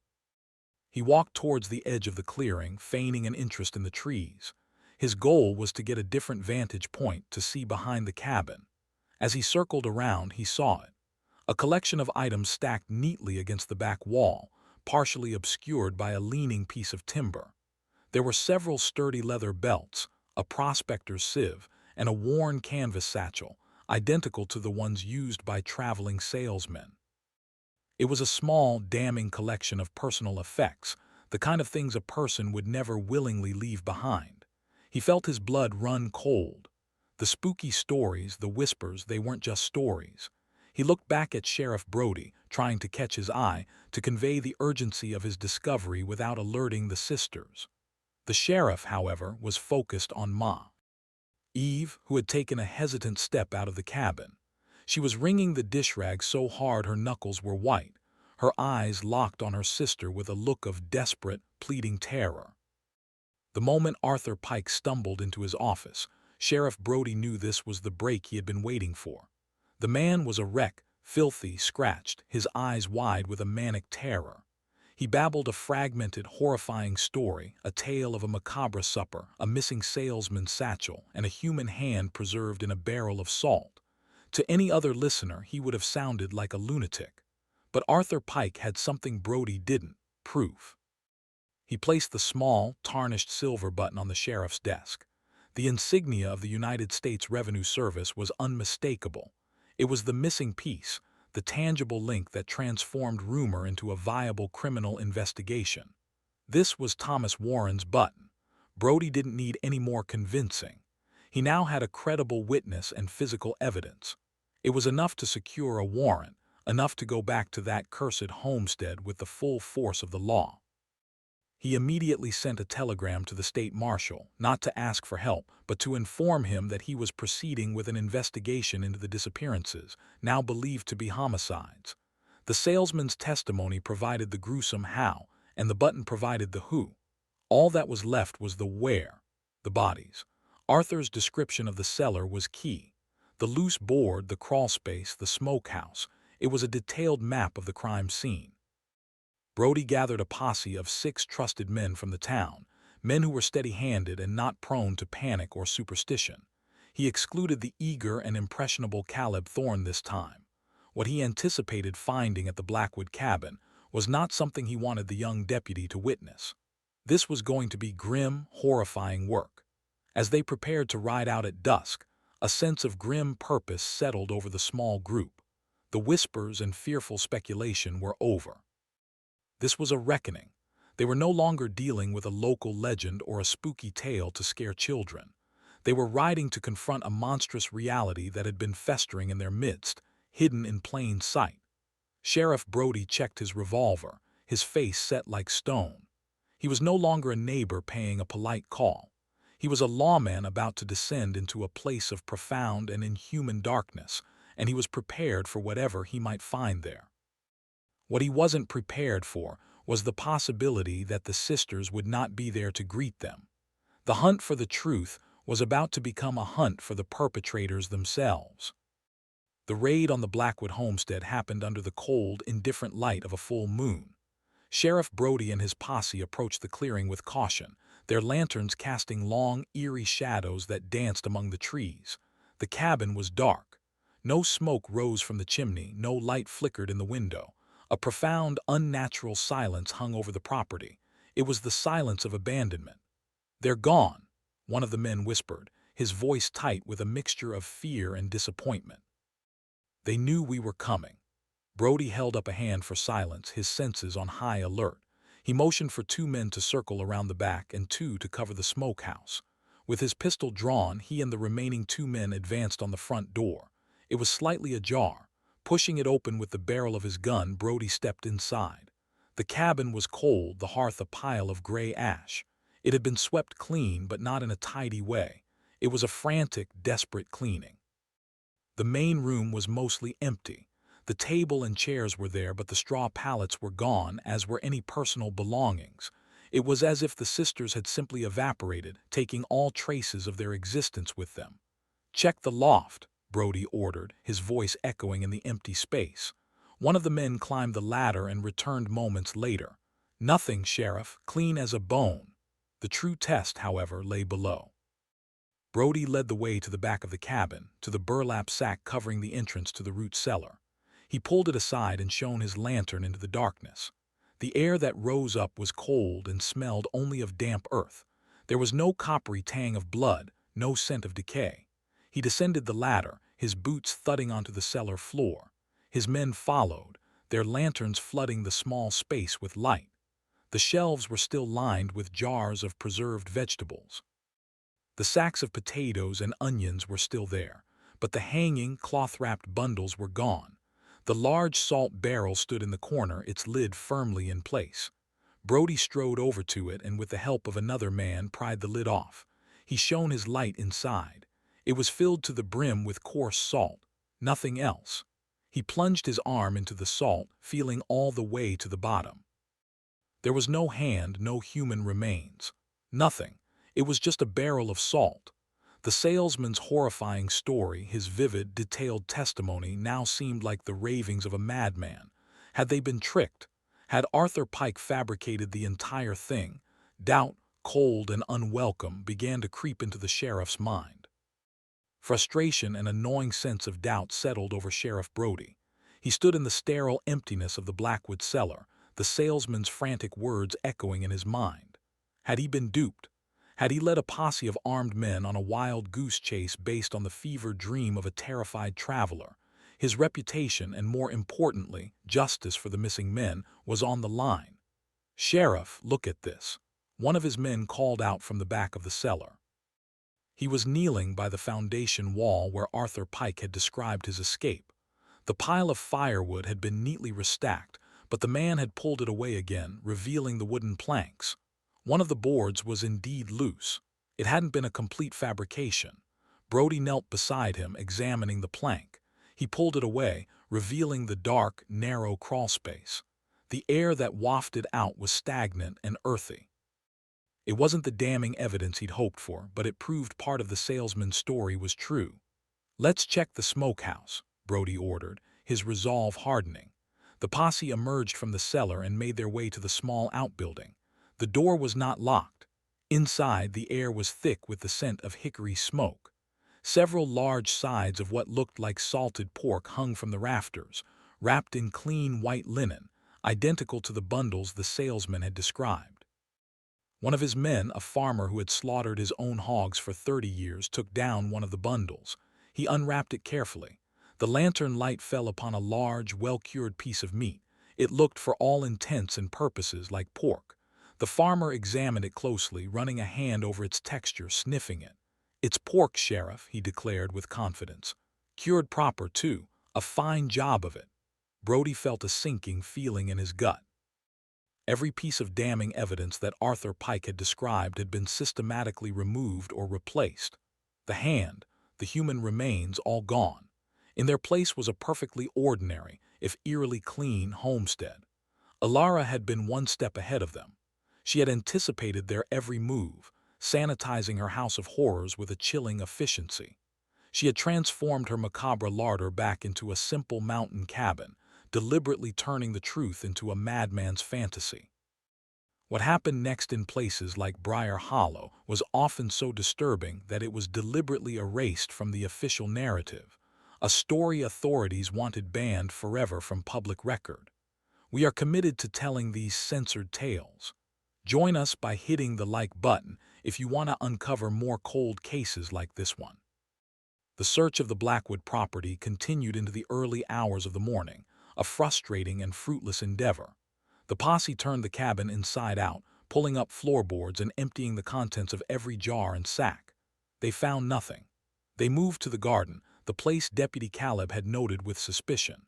He walked towards the edge of the clearing, feigning an interest in the trees. His goal was to get a different vantage point to see behind the cabin. As he circled around, he saw it. A collection of items stacked neatly against the back wall, partially obscured by a leaning piece of timber. There were several sturdy leather belts, a prospector's sieve, and a worn canvas satchel, identical to the ones used by traveling salesmen. It was a small, damning collection of personal effects, the kind of things a person would never willingly leave behind. He felt his blood run cold. The spooky stories, the whispers, they weren't just stories. He looked back at Sheriff Brody, trying to catch his eye, to convey the urgency of his discovery without alerting the sisters. The sheriff, however, was focused on Ma. Eve, who had taken a hesitant step out of the cabin. She was wringing the dish rag so hard her knuckles were white, her eyes locked on her sister with a look of desperate, pleading terror. The moment Arthur Pike stumbled into his office, Sheriff Brody knew this was the break he had been waiting for. The man was a wreck, filthy, scratched, his eyes wide with a manic terror. He babbled a fragmented, horrifying story, a tale of a macabre supper, a missing salesman's satchel, and a human hand preserved in a barrel of salt. To any other listener, he would have sounded like a lunatic. But Arthur Pike had something Brody didn't: proof. He placed the small, tarnished silver button on the sheriff's desk. The insignia of the United States Revenue Service was unmistakable. It was the missing piece, the tangible link that transformed rumor into a viable criminal investigation. This was Thomas Warren's button. Brody didn't need any more convincing. He now had a credible witness and physical evidence. It was enough to secure a warrant, enough to go back to that cursed homestead with the full force of the law. He immediately sent a telegram to the state marshal, not to ask for help, but to inform him that he was proceeding with an investigation into the disappearances, now believed to be homicides. The salesman's testimony provided the gruesome how, and the button provided the who. All that was left was the where: the bodies. Arthur's description of the cellar was key. The loose board, the crawlspace, the smokehouse. It was a detailed map of the crime scene. Brody gathered a posse of 6 trusted men from the town, men who were steady-handed and not prone to panic or superstition. He excluded the eager and impressionable Caleb Thorne this time. What he anticipated finding at the Blackwood cabin was not something he wanted the young deputy to witness. This was going to be grim, horrifying work. As they prepared to ride out at dusk, a sense of grim purpose settled over the small group. The whispers and fearful speculation were over. This was a reckoning. They were no longer dealing with a local legend or a spooky tale to scare children. They were riding to confront a monstrous reality that had been festering in their midst, hidden in plain sight. Sheriff Brody checked his revolver, his face set like stone. He was no longer a neighbor paying a polite call. He was a lawman about to descend into a place of profound and inhuman darkness, and he was prepared for whatever he might find there. What he wasn't prepared for was the possibility that the sisters would not be there to greet them. The hunt for the truth was about to become a hunt for the perpetrators themselves. The raid on the Blackwood homestead happened under the cold, indifferent light of a full moon. Sheriff Brody and his posse approached the clearing with caution, their lanterns casting long, eerie shadows that danced among the trees. The cabin was dark. No smoke rose from the chimney, no light flickered in the window. A profound, unnatural silence hung over the property. It was the silence of abandonment. "They're gone," one of the men whispered, his voice tight with a mixture of fear and disappointment. "They knew we were coming." Brody held up a hand for silence, his senses on high alert. He motioned for two men to circle around the back and two to cover the smokehouse. With his pistol drawn, he and the remaining two men advanced on the front door. It was slightly ajar. Pushing it open with the barrel of his gun, Brody stepped inside. The cabin was cold, the hearth a pile of gray ash. It had been swept clean, but not in a tidy way. It was a frantic, desperate cleaning. The main room was mostly empty. The table and chairs were there, but the straw pallets were gone, as were any personal belongings. It was as if the sisters had simply evaporated, taking all traces of their existence with them. "Check the loft," Brody ordered, his voice echoing in the empty space. One of the men climbed the ladder and returned moments later. "Nothing, Sheriff, clean as a bone." The true test, however, lay below. Brody led the way to the back of the cabin, to the burlap sack covering the entrance to the root cellar. He pulled it aside and shone his lantern into the darkness. The air that rose up was cold and smelled only of damp earth. There was no coppery tang of blood, no scent of decay. He descended the ladder, his boots thudding onto the cellar floor. His men followed, their lanterns flooding the small space with light. The shelves were still lined with jars of preserved vegetables. The sacks of potatoes and onions were still there, but the hanging, cloth-wrapped bundles were gone. The large salt barrel stood in the corner, its lid firmly in place. Brody strode over to it and with the help of another man pried the lid off. He shone his light inside. It was filled to the brim with coarse salt, nothing else. He plunged his arm into the salt, feeling all the way to the bottom. There was no hand, no human remains. Nothing. It was just a barrel of salt. The salesman's horrifying story, his vivid, detailed testimony, now seemed like the ravings of a madman. Had they been tricked? Had Arthur Pike fabricated the entire thing? Doubt, cold and unwelcome, began to creep into the sheriff's mind. Frustration and a gnawing sense of doubt settled over Sheriff Brody. He stood in the sterile emptiness of the Blackwood cellar, the salesman's frantic words echoing in his mind. Had he been duped? Had he led a posse of armed men on a wild goose chase based on the fevered dream of a terrified traveler? His reputation and, more importantly, justice for the missing men was on the line. "Sheriff, look at this," one of his men called out from the back of the cellar. He was kneeling by the foundation wall where Arthur Pike had described his escape. The pile of firewood had been neatly restacked, but the man had pulled it away again, revealing the wooden planks. One of the boards was indeed loose. It hadn't been a complete fabrication. Brody knelt beside him, examining the plank. He pulled it away, revealing the dark, narrow crawlspace. The air that wafted out was stagnant and earthy. It wasn't the damning evidence he'd hoped for, but it proved part of the salesman's story was true. "Let's check the smokehouse," Brody ordered, his resolve hardening. The posse emerged from the cellar and made their way to the small outbuilding. The door was not locked. Inside, the air was thick with the scent of hickory smoke. Several large sides of what looked like salted pork hung from the rafters, wrapped in clean white linen, identical to the bundles the salesman had described. One of his men, a farmer who had slaughtered his own hogs for 30 years, took down one of the bundles. He unwrapped it carefully. The lantern light fell upon a large, well-cured piece of meat. It looked, for all intents and purposes, like pork. The farmer examined it closely, running a hand over its texture, sniffing it. "It's pork, Sheriff," he declared with confidence. "Cured proper, too. A fine job of it." Brody felt a sinking feeling in his gut. Every piece of damning evidence that Arthur Pike had described had been systematically removed or replaced. The hand, the human remains, all gone. In their place was a perfectly ordinary, if eerily clean, homestead. Alara had been one step ahead of them. She had anticipated their every move, sanitizing her house of horrors with a chilling efficiency. She had transformed her macabre larder back into a simple mountain cabin, deliberately turning the truth into a madman's fantasy. What happened next in places like Briar Hollow was often so disturbing that it was deliberately erased from the official narrative, a story authorities wanted banned forever from public record. We are committed to telling these censored tales. Join us by hitting the like button if you want to uncover more cold cases like this one. The search of the Blackwood property continued into the early hours of the morning, a frustrating and fruitless endeavor. The posse turned the cabin inside out, pulling up floorboards and emptying the contents of every jar and sack. They found nothing. They moved to the garden, the place Deputy Caleb had noted with suspicion.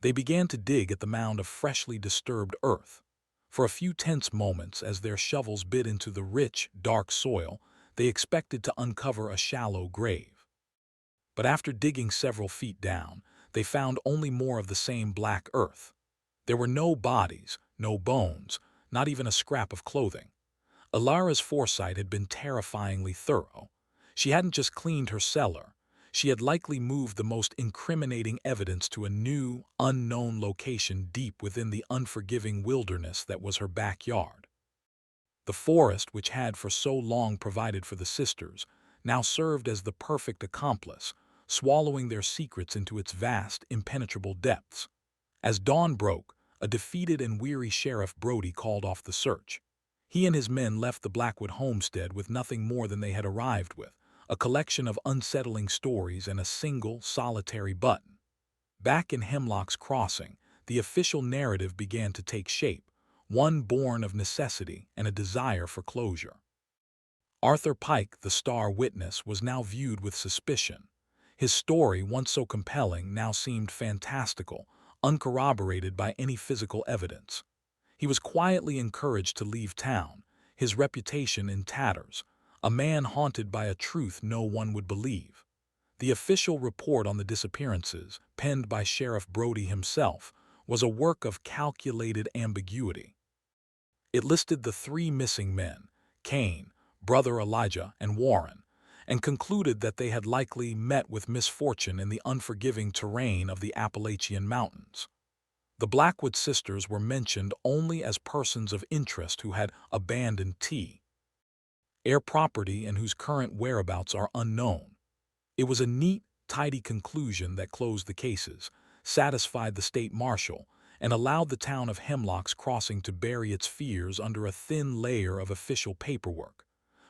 They began to dig at the mound of freshly disturbed earth. For a few tense moments, as their shovels bit into the rich, dark soil, they expected to uncover a shallow grave. But after digging several feet down, they found only more of the same black earth. There were no bodies, no bones, not even a scrap of clothing. Alara's foresight had been terrifyingly thorough. She hadn't just cleaned her cellar. She had likely moved the most incriminating evidence to a new, unknown location deep within the unforgiving wilderness that was her backyard. The forest, which had for so long provided for the sisters, now served as the perfect accomplice, swallowing their secrets into its vast, impenetrable depths. As dawn broke, a defeated and weary Sheriff Brody called off the search. He and his men left the Blackwood homestead with nothing more than they had arrived with, a collection of unsettling stories and a single, solitary button. Back in Hemlock's Crossing, the official narrative began to take shape, one born of necessity and a desire for closure. Arthur Pike, the star witness, was now viewed with suspicion. His story, once so compelling, now seemed fantastical, uncorroborated by any physical evidence. He was quietly encouraged to leave town, his reputation in tatters, a man haunted by a truth no one would believe. The official report on the disappearances, penned by Sheriff Brody himself, was a work of calculated ambiguity. It listed the three missing men, Kane, brother Elijah, and Warren, and concluded that they had likely met with misfortune in the unforgiving terrain of the Appalachian Mountains. The Blackwood sisters were mentioned only as persons of interest who had abandoned T.'s property and whose current whereabouts are unknown. It was a neat, tidy conclusion that closed the cases, satisfied the state marshal, and allowed the town of Hemlock's Crossing to bury its fears under a thin layer of official paperwork.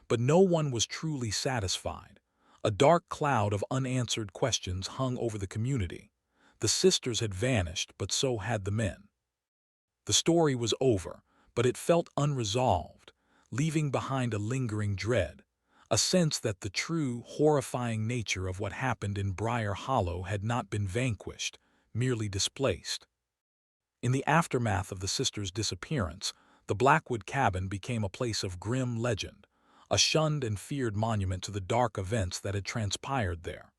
But no one was truly satisfied. A dark cloud of unanswered questions hung over the community. The sisters had vanished, but so had the men. The story was over, but it felt unresolved, leaving behind a lingering dread, a sense that the true, horrifying nature of what happened in Briar Hollow had not been vanquished, merely displaced. In the aftermath of the sisters' disappearance, the Blackwood cabin became a place of grim legend, a shunned and feared monument to the dark events that had transpired there.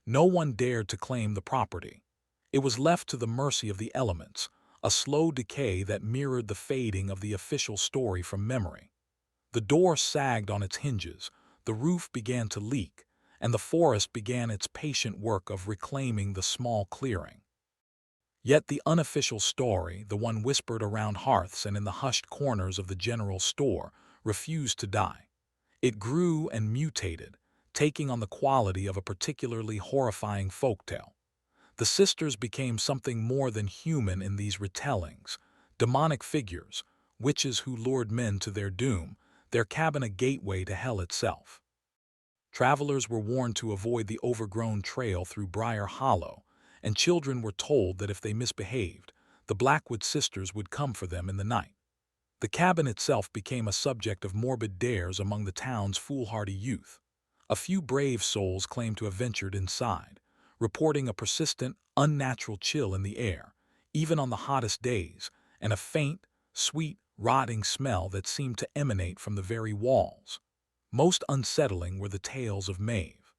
No one dared to claim the property. It was left to the mercy of the elements, a slow decay that mirrored the fading of the official story from memory. The door sagged on its hinges, the roof began to leak, and the forest began its patient work of reclaiming the small clearing. Yet the unofficial story, the one whispered around hearths and in the hushed corners of the general store, refused to die. It grew and mutated, taking on the quality of a particularly horrifying folktale. The sisters became something more than human in these retellings, demonic figures, witches who lured men to their doom, their cabin a gateway to hell itself. Travelers were warned to avoid the overgrown trail through Briar Hollow, and children were told that if they misbehaved, the Blackwood sisters would come for them in the night. The cabin itself became a subject of morbid dares among the town's foolhardy youth. A few brave souls claimed to have ventured inside, reporting a persistent, unnatural chill in the air, even on the hottest days, and a faint, sweet, rotting smell that seemed to emanate from the very walls. Most unsettling were the tales of Maeve.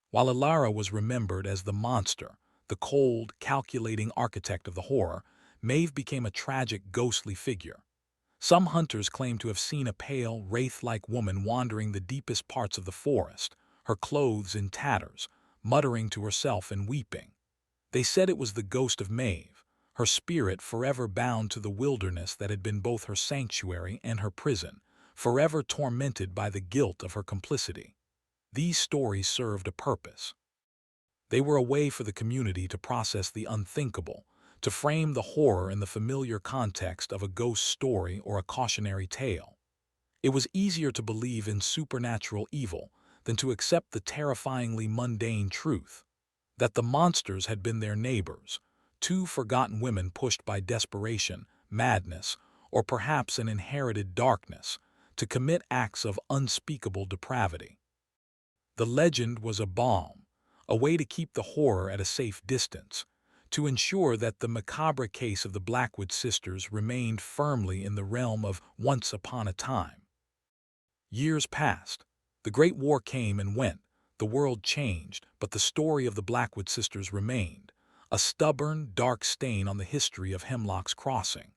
While Ilara was remembered as the monster, the cold, calculating architect of the horror, Maeve became a tragic, ghostly figure. Some hunters claimed to have seen a pale, wraith-like woman wandering the deepest parts of the forest, her clothes in tatters, muttering to herself and weeping. They said it was the ghost of Maeve, her spirit forever bound to the wilderness that had been both her sanctuary and her prison, forever tormented by the guilt of her complicity. These stories served a purpose. They were a way for the community to process the unthinkable, to frame the horror in the familiar context of a ghost story or a cautionary tale. It was easier to believe in supernatural evil than to accept the terrifyingly mundane truth that the monsters had been their neighbors, two forgotten women pushed by desperation, madness, or perhaps an inherited darkness, to commit acts of unspeakable depravity. The legend was a balm, a way to keep the horror at a safe distance, to ensure that the macabre case of the Blackwood sisters remained firmly in the realm of once upon a time. Years passed. The Great War came and went. The world changed, but the story of the Blackwood sisters remained, a stubborn, dark stain on the history of Hemlock's Crossing.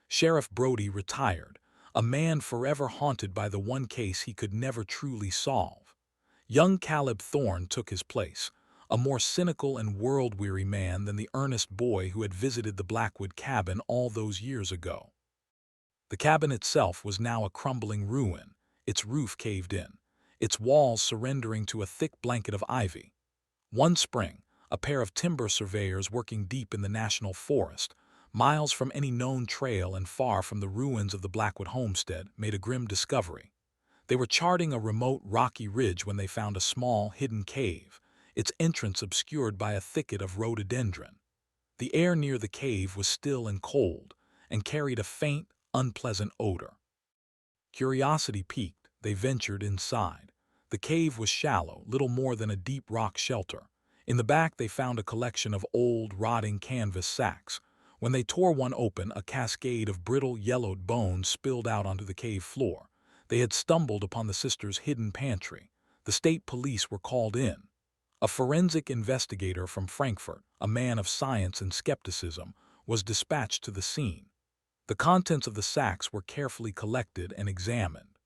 Sheriff Brody retired, a man forever haunted by the one case he could never truly solve. Young Caleb Thorne took his place, a more cynical and world-weary man than the earnest boy who had visited the Blackwood cabin all those years ago. The cabin itself was now a crumbling ruin, its roof caved in, its walls surrendering to a thick blanket of ivy. One spring, a pair of timber surveyors working deep in the national forest, miles from any known trail and far from the ruins of the Blackwood homestead, made a grim discovery. They were charting a remote rocky ridge when they found a small, hidden cave, its entrance obscured by a thicket of rhododendron. The air near the cave was still and cold, and carried a faint, unpleasant odor. Curiosity piqued, they ventured inside. The cave was shallow, little more than a deep rock shelter. In the back they found a collection of old, rotting canvas sacks. When they tore one open, a cascade of brittle, yellowed bones spilled out onto the cave floor. They had stumbled upon the sisters' hidden pantry. The state police were called in. A forensic investigator from Frankfurt, a man of science and skepticism, was dispatched to the scene. The contents of the sacks were carefully collected and examined.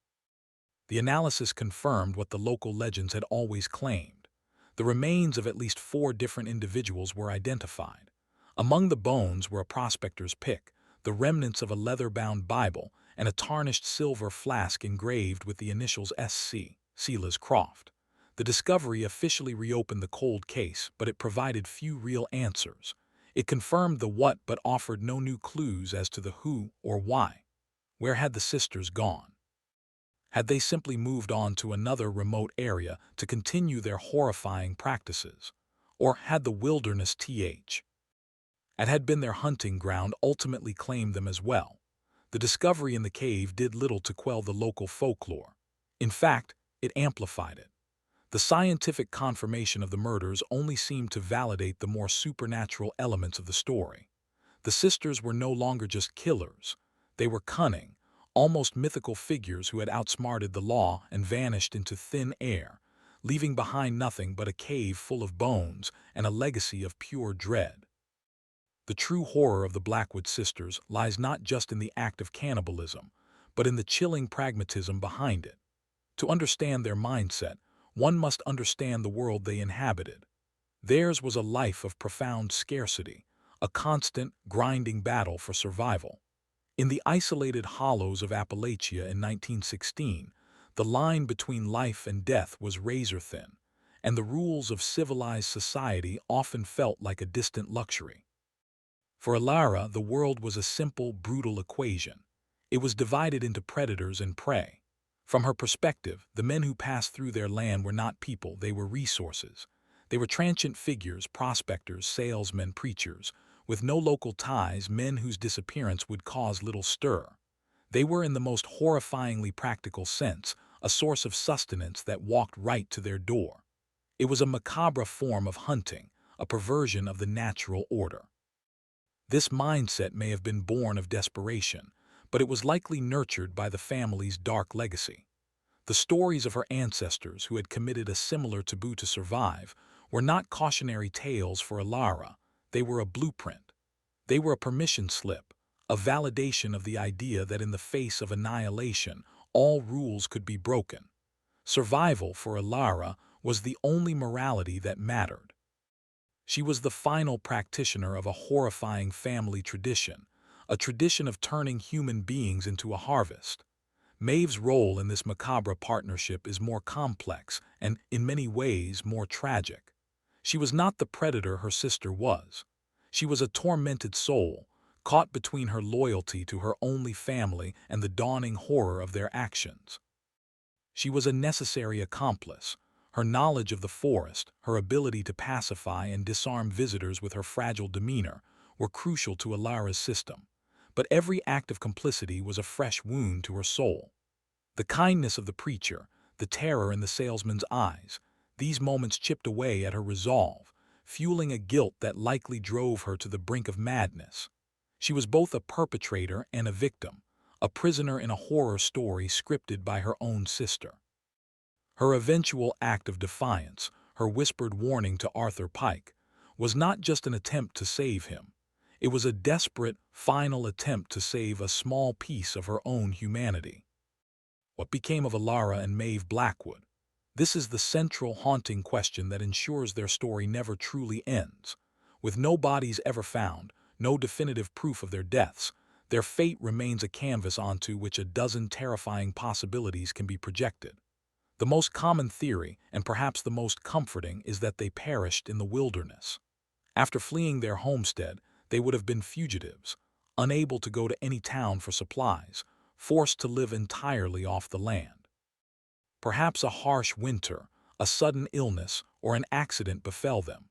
The analysis confirmed what the local legends had always claimed. The remains of at least 4 different individuals were identified. Among the bones were a prospector's pick, the remnants of a leather-bound Bible, and a tarnished silver flask engraved with the initials SC, Silas Croft. The discovery officially reopened the cold case, but it provided few real answers. It confirmed the what but offered no new clues as to the who or why. Where had the sisters gone? Had they simply moved on to another remote area to continue their horrifying practices? Or had the wilderness had been their hunting ground ultimately claimed them as well? The discovery in the cave did little to quell the local folklore. In fact, it amplified it. The scientific confirmation of the murders only seemed to validate the more supernatural elements of the story. The sisters were no longer just killers. They were cunning, almost mythical figures who had outsmarted the law and vanished into thin air, leaving behind nothing but a cave full of bones and a legacy of pure dread. The true horror of the Blackwood sisters lies not just in the act of cannibalism, but in the chilling pragmatism behind it. To understand their mindset, one must understand the world they inhabited. Theirs was a life of profound scarcity, a constant, grinding battle for survival. In the isolated hollows of Appalachia in 1916, the line between life and death was razor-thin, and the rules of civilized society often felt like a distant luxury. For Alara, the world was a simple, brutal equation. It was divided into predators and prey. From her perspective, the men who passed through their land were not people, they were resources. They were transient figures, prospectors, salesmen, preachers, with no local ties, men whose disappearance would cause little stir. They were, in the most horrifyingly practical sense, a source of sustenance that walked right to their door. It was a macabre form of hunting, a perversion of the natural order. This mindset may have been born of desperation, but it was likely nurtured by the family's dark legacy. The stories of her ancestors who had committed a similar taboo to survive were not cautionary tales for Alara, they were a blueprint. They were a permission slip, a validation of the idea that in the face of annihilation, all rules could be broken. Survival for Alara was the only morality that mattered. She was the final practitioner of a horrifying family tradition, a tradition of turning human beings into a harvest. Maeve's role in this macabre partnership is more complex and, in many ways, more tragic. She was not the predator her sister was. She was a tormented soul, caught between her loyalty to her only family and the dawning horror of their actions. She was a necessary accomplice. Her knowledge of the forest, her ability to pacify and disarm visitors with her fragile demeanor, were crucial to Alara's system. But every act of complicity was a fresh wound to her soul. The kindness of the preacher, the terror in the salesman's eyes, these moments chipped away at her resolve, fueling a guilt that likely drove her to the brink of madness. She was both a perpetrator and a victim, a prisoner in a horror story scripted by her own sister. Her eventual act of defiance, her whispered warning to Arthur Pike, was not just an attempt to save him. It was a desperate, final attempt to save a small piece of her own humanity. What became of Alara and Maeve Blackwood? This is the central haunting question that ensures their story never truly ends. With no bodies ever found, no definitive proof of their deaths, their fate remains a canvas onto which a dozen terrifying possibilities can be projected. The most common theory, and perhaps the most comforting, is that they perished in the wilderness. After fleeing their homestead, they would have been fugitives, unable to go to any town for supplies, forced to live entirely off the land. Perhaps a harsh winter, a sudden illness, or an accident befell them.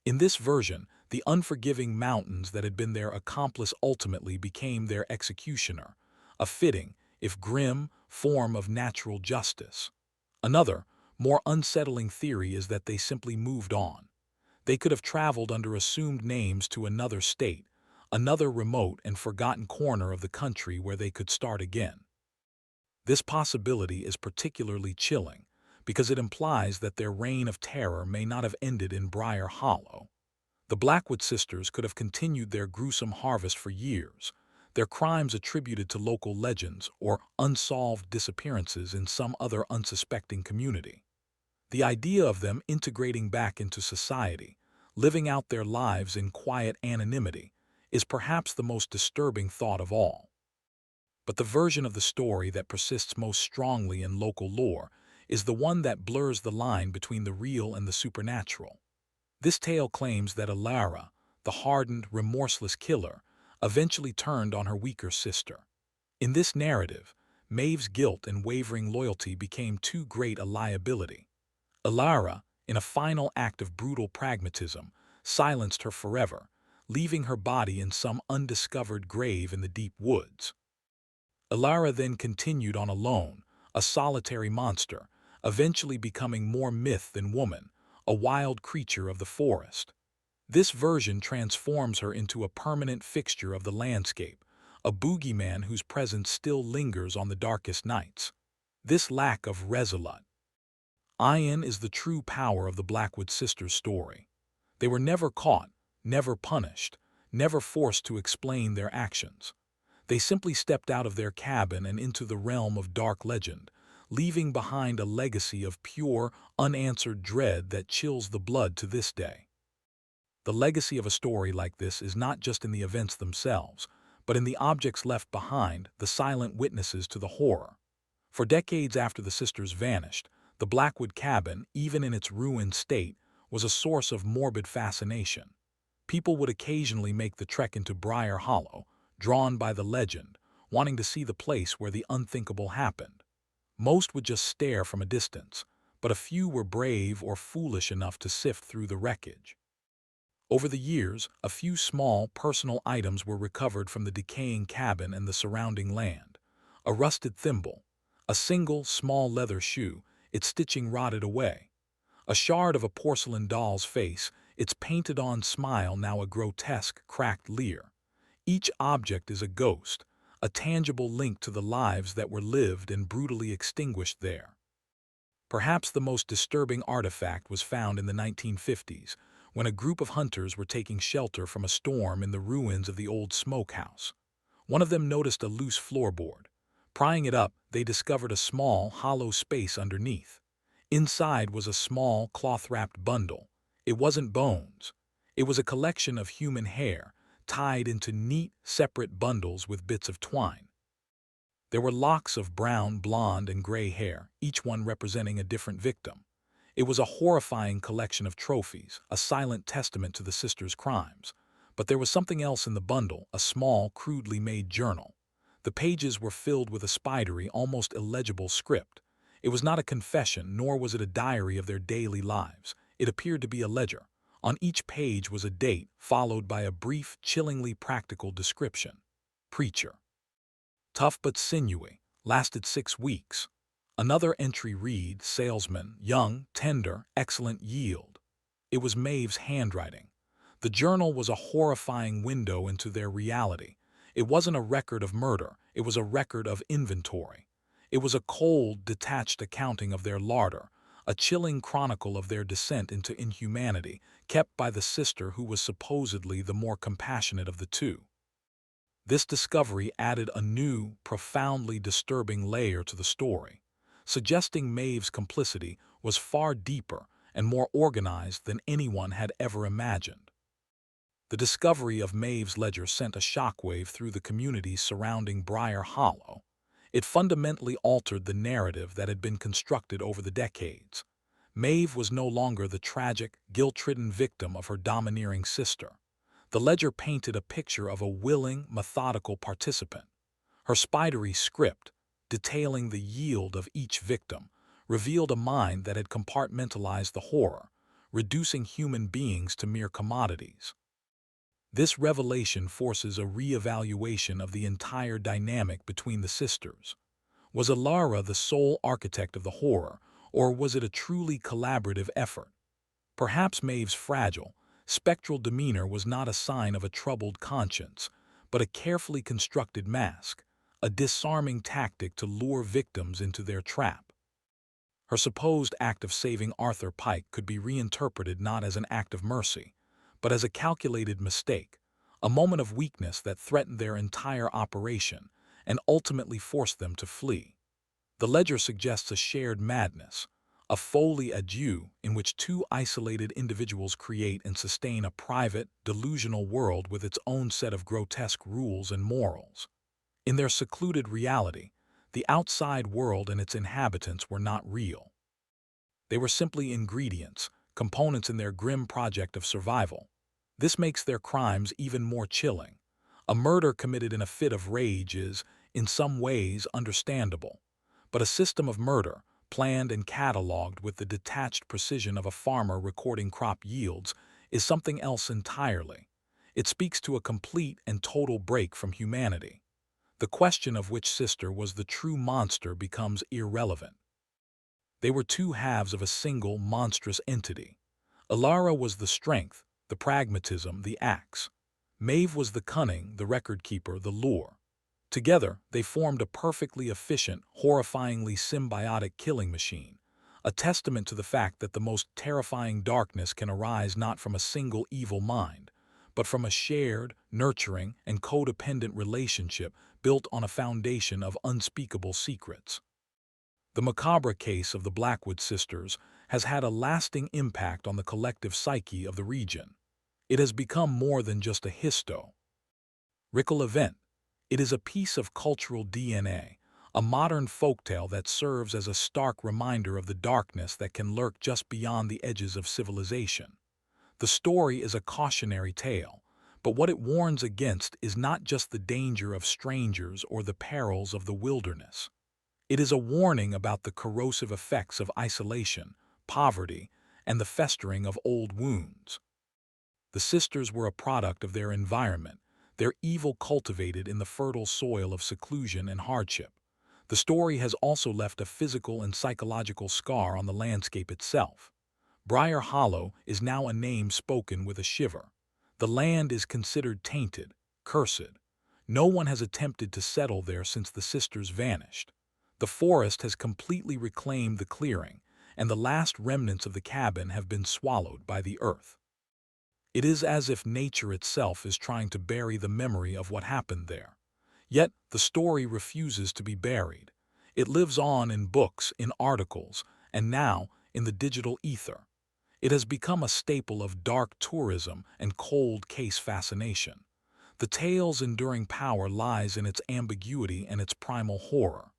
In this version, the unforgiving mountains that had been their accomplice ultimately became their executioner, a fitting, if grim, form of natural justice. Another, more unsettling theory is that they simply moved on. They could have traveled under assumed names to another state, another remote and forgotten corner of the country where they could start again. This possibility is particularly chilling because it implies that their reign of terror may not have ended in Briar Hollow. The Blackwood sisters could have continued their gruesome harvest for years, their crimes attributed to local legends or unsolved disappearances in some other unsuspecting community. The idea of them integrating back into society, living out their lives in quiet anonymity, is perhaps the most disturbing thought of all. But the version of the story that persists most strongly in local lore is the one that blurs the line between the real and the supernatural. This tale claims that Alara, the hardened, remorseless killer, eventually turned on her weaker sister. In this narrative, Maeve's guilt and wavering loyalty became too great a liability. Alara, in a final act of brutal pragmatism, silenced her forever, leaving her body in some undiscovered grave in the deep woods. Alara then continued on alone, a solitary monster, eventually becoming more myth than woman, a wild creature of the forest. This version transforms her into a permanent fixture of the landscape, a boogeyman whose presence still lingers on the darkest nights. This lack of resolute iron is the true power of the Blackwood sisters' story. They were never caught, never punished, never forced to explain their actions. They simply stepped out of their cabin and into the realm of dark legend, leaving behind a legacy of pure, unanswered dread that chills the blood to this day. The legacy of a story like this is not just in the events themselves, but in the objects left behind, the silent witnesses to the horror. For decades after the sisters vanished, the Blackwood cabin, even in its ruined state, was a source of morbid fascination. People would occasionally make the trek into Briar Hollow, drawn by the legend, wanting to see the place where the unthinkable happened. Most would just stare from a distance, but a few were brave or foolish enough to sift through the wreckage. Over the years, a few small, personal items were recovered from the decaying cabin and the surrounding land. A rusted thimble, a single, small leather shoe, its stitching rotted away. A shard of a porcelain doll's face, its painted-on smile now a grotesque, cracked leer. Each object is a ghost, a tangible link to the lives that were lived and brutally extinguished there. Perhaps the most disturbing artifact was found in the 1950s, when a group of hunters were taking shelter from a storm in the ruins of the old smokehouse. One of them noticed a loose floorboard. Prying it up, they discovered a small, hollow space underneath. Inside was a small, cloth-wrapped bundle. It wasn't bones. It was a collection of human hair, tied into neat, separate bundles with bits of twine. There were locks of brown, blonde, and gray hair, each one representing a different victim. It was a horrifying collection of trophies, a silent testament to the sisters' crimes. But there was something else in the bundle, a small, crudely made journal. The pages were filled with a spidery, almost illegible script. It was not a confession, nor was it a diary of their daily lives. It appeared to be a ledger. On each page was a date, followed by a brief, chillingly practical description. Preacher. Tough but sinewy, lasted 6 weeks. Another entry read, salesman, young, tender, excellent yield. It was Maeve's handwriting. The journal was a horrifying window into their reality. It wasn't a record of murder, it was a record of inventory. It was a cold, detached accounting of their larder, a chilling chronicle of their descent into inhumanity, kept by the sister who was supposedly the more compassionate of the two. This discovery added a new, profoundly disturbing layer to the story, suggesting Maeve's complicity was far deeper and more organized than anyone had ever imagined. The discovery of Maeve's ledger sent a shockwave through the communities surrounding Briar Hollow. It fundamentally altered the narrative that had been constructed over the decades. Maeve was no longer the tragic, guilt-ridden victim of her domineering sister. The ledger painted a picture of a willing, methodical participant. Her spidery script, detailing the yield of each victim, revealed a mind that had compartmentalized the horror, reducing human beings to mere commodities. This revelation forces a re-evaluation of the entire dynamic between the sisters. Was Alara the sole architect of the horror, or was it a truly collaborative effort? Perhaps Maeve's fragile, spectral demeanor was not a sign of a troubled conscience, but a carefully constructed mask, a disarming tactic to lure victims into their trap. Her supposed act of saving Arthur Pike could be reinterpreted not as an act of mercy, but as a calculated mistake, a moment of weakness that threatened their entire operation and ultimately forced them to flee. The ledger suggests a shared madness, a folie à deux in which two isolated individuals create and sustain a private, delusional world with its own set of grotesque rules and morals. In their secluded reality, the outside world and its inhabitants were not real. They were simply ingredients, components in their grim project of survival. This makes their crimes even more chilling. A murder committed in a fit of rage is, in some ways, understandable. But a system of murder, planned and catalogued with the detached precision of a farmer recording crop yields, is something else entirely. It speaks to a complete and total break from humanity. The question of which sister was the true monster becomes irrelevant. They were two halves of a single, monstrous entity. Alara was the strength, the pragmatism, the axe. Maeve was the cunning, the record-keeper, the lure. Together, they formed a perfectly efficient, horrifyingly symbiotic killing machine, a testament to the fact that the most terrifying darkness can arise not from a single evil mind, but from a shared, nurturing, and codependent relationship built on a foundation of unspeakable secrets. The macabre case of the Blackwood sisters has had a lasting impact on the collective psyche of the region. It has become more than just a historical event. It is a piece of cultural DNA, a modern folktale that serves as a stark reminder of the darkness that can lurk just beyond the edges of civilization. The story is a cautionary tale, but what it warns against is not just the danger of strangers or the perils of the wilderness. It is a warning about the corrosive effects of isolation, poverty, and the festering of old wounds. The sisters were a product of their environment, their evil cultivated in the fertile soil of seclusion and hardship. The story has also left a physical and psychological scar on the landscape itself. Briar Hollow is now a name spoken with a shiver. The land is considered tainted, cursed. No one has attempted to settle there since the sisters vanished. The forest has completely reclaimed the clearing, and the last remnants of the cabin have been swallowed by the earth. It is as if nature itself is trying to bury the memory of what happened there. Yet the story refuses to be buried. It lives on in books, in articles, and now in the digital ether. It has become a staple of dark tourism and cold case fascination. The tale's enduring power lies in its ambiguity and its primal horror.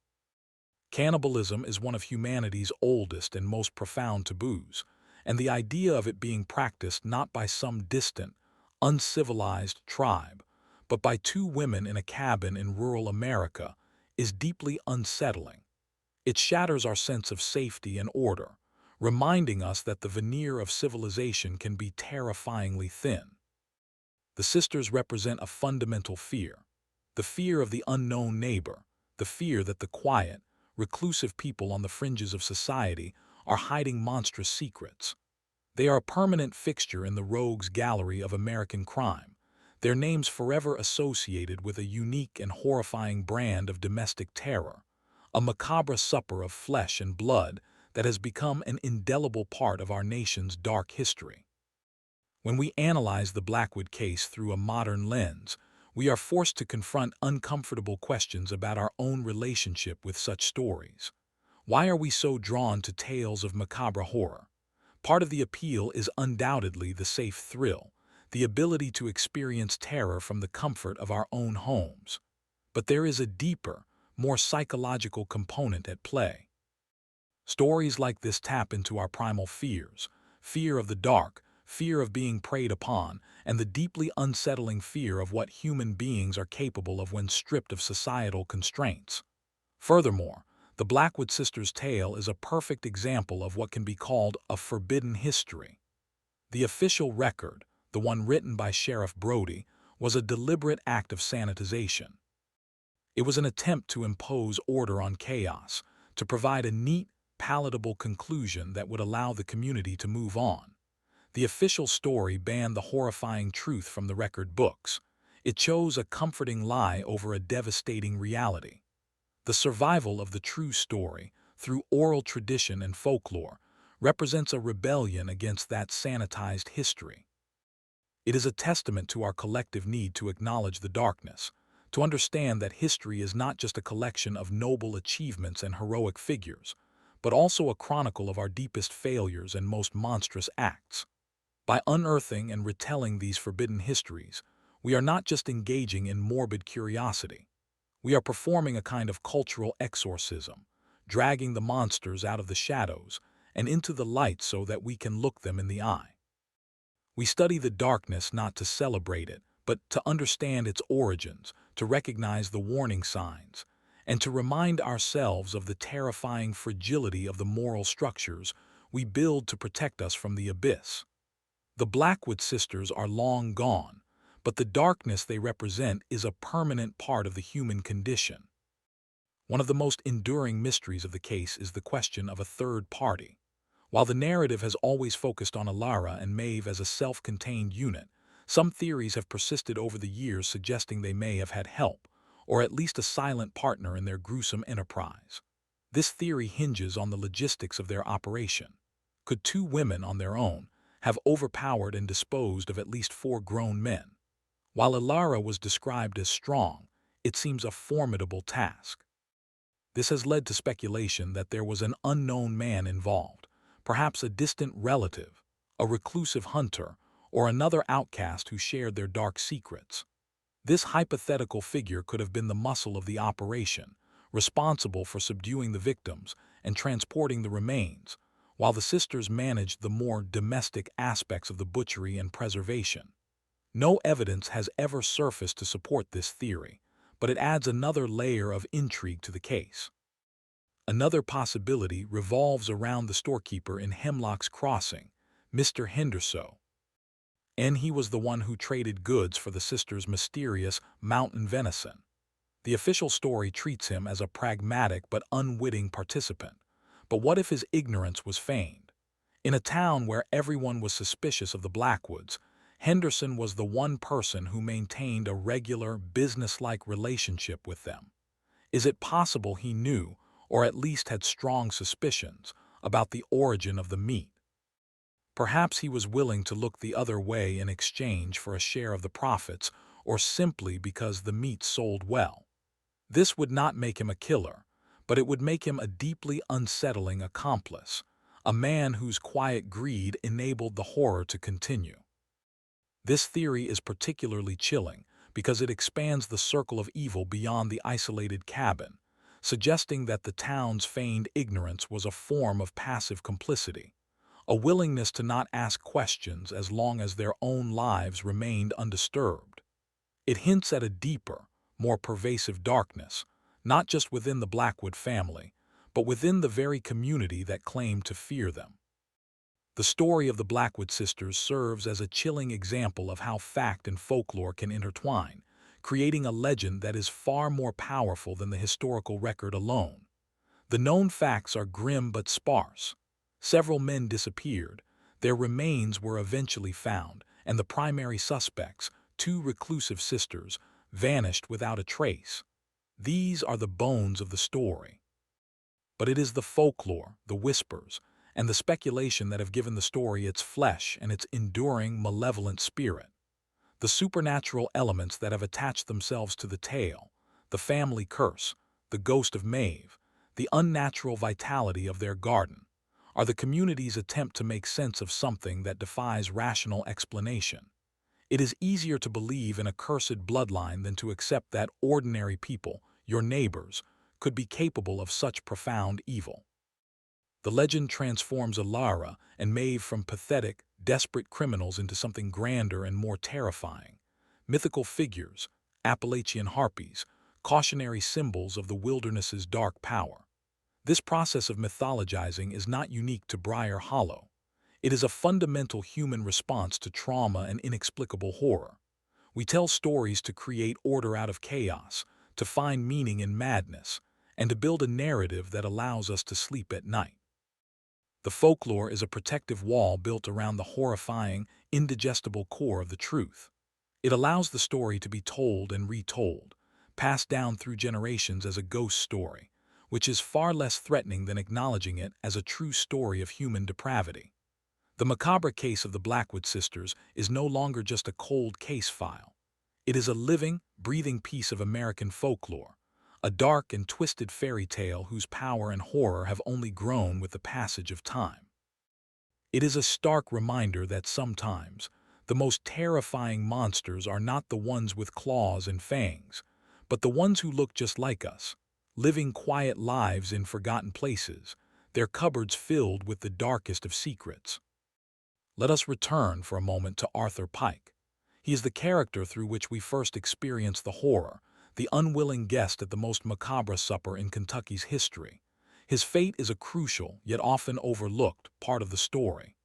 Cannibalism is one of humanity's oldest and most profound taboos, and the idea of it being practiced not by some distant, uncivilized tribe, but by two women in a cabin in rural America is deeply unsettling. It shatters our sense of safety and order, reminding us that the veneer of civilization can be terrifyingly thin. The sisters represent a fundamental fear, the fear of the unknown neighbor, the fear that the quiet, reclusive people on the fringes of society are hiding monstrous secrets. They are a permanent fixture in the rogues gallery of American crime, their names forever associated with a unique and horrifying brand of domestic terror, a macabre supper of flesh and blood that has become an indelible part of our nation's dark history. When we analyze the Blackwood case through a modern lens, we are forced to confront uncomfortable questions about our own relationship with such stories. Why are we so drawn to tales of macabre horror? Part of the appeal is undoubtedly the safe thrill, the ability to experience terror from the comfort of our own homes. But there is a deeper, more psychological component at play. Stories like this tap into our primal fears, fear of the dark, fear of being preyed upon, and the deeply unsettling fear of what human beings are capable of when stripped of societal constraints. Furthermore, the Blackwood sisters' tale is a perfect example of what can be called a forbidden history. The official record, the one written by Sheriff Brody, was a deliberate act of sanitization. It was an attempt to impose order on chaos, to provide a neat, palatable conclusion that would allow the community to move on. The official story banned the horrifying truth from the record books. It chose a comforting lie over a devastating reality. The survival of the true story, through oral tradition and folklore, represents a rebellion against that sanitized history. It is a testament to our collective need to acknowledge the darkness, to understand that history is not just a collection of noble achievements and heroic figures, but also a chronicle of our deepest failures and most monstrous acts. By unearthing and retelling these forbidden histories, we are not just engaging in morbid curiosity. We are performing a kind of cultural exorcism, dragging the monsters out of the shadows and into the light so that we can look them in the eye. We study the darkness not to celebrate it, but to understand its origins, to recognize the warning signs, and to remind ourselves of the terrifying fragility of the moral structures we build to protect us from the abyss. The Blackwood sisters are long gone, but the darkness they represent is a permanent part of the human condition. One of the most enduring mysteries of the case is the question of a third party. While the narrative has always focused on Alara and Maeve as a self-contained unit, some theories have persisted over the years suggesting they may have had help, or at least a silent partner in their gruesome enterprise. This theory hinges on the logistics of their operation. Could two women on their own have overpowered and disposed of at least four grown men? While Alara was described as strong, it seems a formidable task. This has led to speculation that there was an unknown man involved, perhaps a distant relative, a reclusive hunter, or another outcast who shared their dark secrets. This hypothetical figure could have been the muscle of the operation, responsible for subduing the victims and transporting the remains, while the sisters managed the more domestic aspects of the butchery and preservation. No evidence has ever surfaced to support this theory, but it adds another layer of intrigue to the case. Another possibility revolves around the storekeeper in Hemlock's Crossing, Mr. Henderson. And he was the one who traded goods for the sisters' mysterious mountain venison. The official story treats him as a pragmatic but unwitting participant. But what if his ignorance was feigned? In a town where everyone was suspicious of the Blackwoods, Henderson was the one person who maintained a regular, business-like relationship with them. Is it possible he knew, or at least had strong suspicions, about the origin of the meat? Perhaps he was willing to look the other way in exchange for a share of the profits, or simply because the meat sold well. This would not make him a killer, but it would make him a deeply unsettling accomplice, a man whose quiet greed enabled the horror to continue. This theory is particularly chilling because it expands the circle of evil beyond the isolated cabin, suggesting that the town's feigned ignorance was a form of passive complicity, a willingness to not ask questions as long as their own lives remained undisturbed. It hints at a deeper, more pervasive darkness, not just within the Blackwood family, but within the very community that claimed to fear them. The story of the Blackwood sisters serves as a chilling example of how fact and folklore can intertwine, creating a legend that is far more powerful than the historical record alone. The known facts are grim but sparse. Several men disappeared, their remains were eventually found, and the primary suspects, two reclusive sisters, vanished without a trace. These are the bones of the story. But it is the folklore, the whispers, and the speculation that have given the story its flesh and its enduring, malevolent spirit. The supernatural elements that have attached themselves to the tale, the family curse, the ghost of Maeve, the unnatural vitality of their garden, are the community's attempt to make sense of something that defies rational explanation. It is easier to believe in a cursed bloodline than to accept that ordinary people, your neighbors, could be capable of such profound evil. The legend transforms Alara and Maeve from pathetic, desperate criminals into something grander and more terrifying. Mythical figures, Appalachian harpies, cautionary symbols of the wilderness's dark power. This process of mythologizing is not unique to Briar Hollow. It is a fundamental human response to trauma and inexplicable horror. We tell stories to create order out of chaos, to find meaning in madness, and to build a narrative that allows us to sleep at night. The folklore is a protective wall built around the horrifying, indigestible core of the truth. It allows the story to be told and retold, passed down through generations as a ghost story, which is far less threatening than acknowledging it as a true story of human depravity. The macabre case of the Blackwood sisters is no longer just a cold case file. It is a living, breathing piece of American folklore, a dark and twisted fairy tale whose power and horror have only grown with the passage of time. It is a stark reminder that sometimes the most terrifying monsters are not the ones with claws and fangs, but the ones who look just like us, living quiet lives in forgotten places, their cupboards filled with the darkest of secrets. Let us return for a moment to Arthur Pike. He is the character through which we first experience the horror, the unwilling guest at the most macabre supper in Kentucky's history. His fate is a crucial, yet often overlooked, part of the story.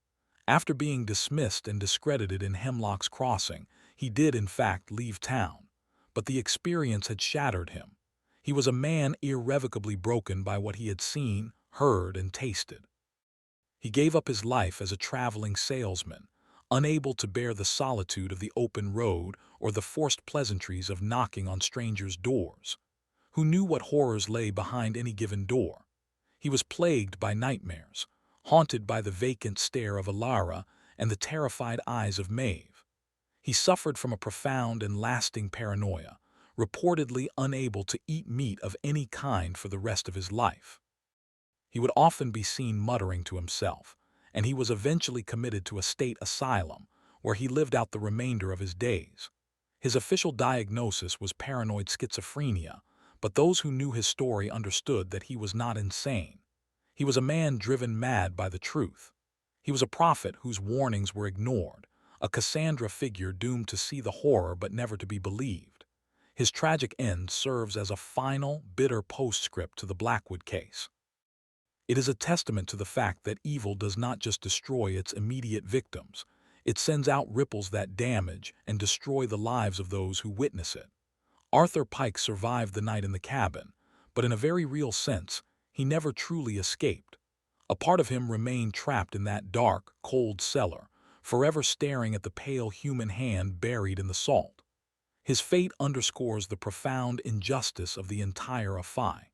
After being dismissed and discredited in Hemlock's Crossing, he did in fact leave town. But the experience had shattered him. He was a man irrevocably broken by what he had seen, heard, and tasted. He gave up his life as a traveling salesman, unable to bear the solitude of the open road or the forced pleasantries of knocking on strangers' doors. Who knew what horrors lay behind any given door? He was plagued by nightmares, haunted by the vacant stare of Alara and the terrified eyes of Maeve. He suffered from a profound and lasting paranoia, reportedly unable to eat meat of any kind for the rest of his life. He would often be seen muttering to himself, and he was eventually committed to a state asylum, where he lived out the remainder of his days. His official diagnosis was paranoid schizophrenia, but those who knew his story understood that he was not insane. He was a man driven mad by the truth. He was a prophet whose warnings were ignored, a Cassandra figure doomed to see the horror but never to be believed. His tragic end serves as a final, bitter postscript to the Blackwood case. It is a testament to the fact that evil does not just destroy its immediate victims, it sends out ripples that damage and destroy the lives of those who witness it. Arthur Pike survived the night in the cabin, but in a very real sense, he never truly escaped. A part of him remained trapped in that dark, cold cellar, forever staring at the pale human hand buried in the salt. His fate underscores the profound injustice of the entire affair.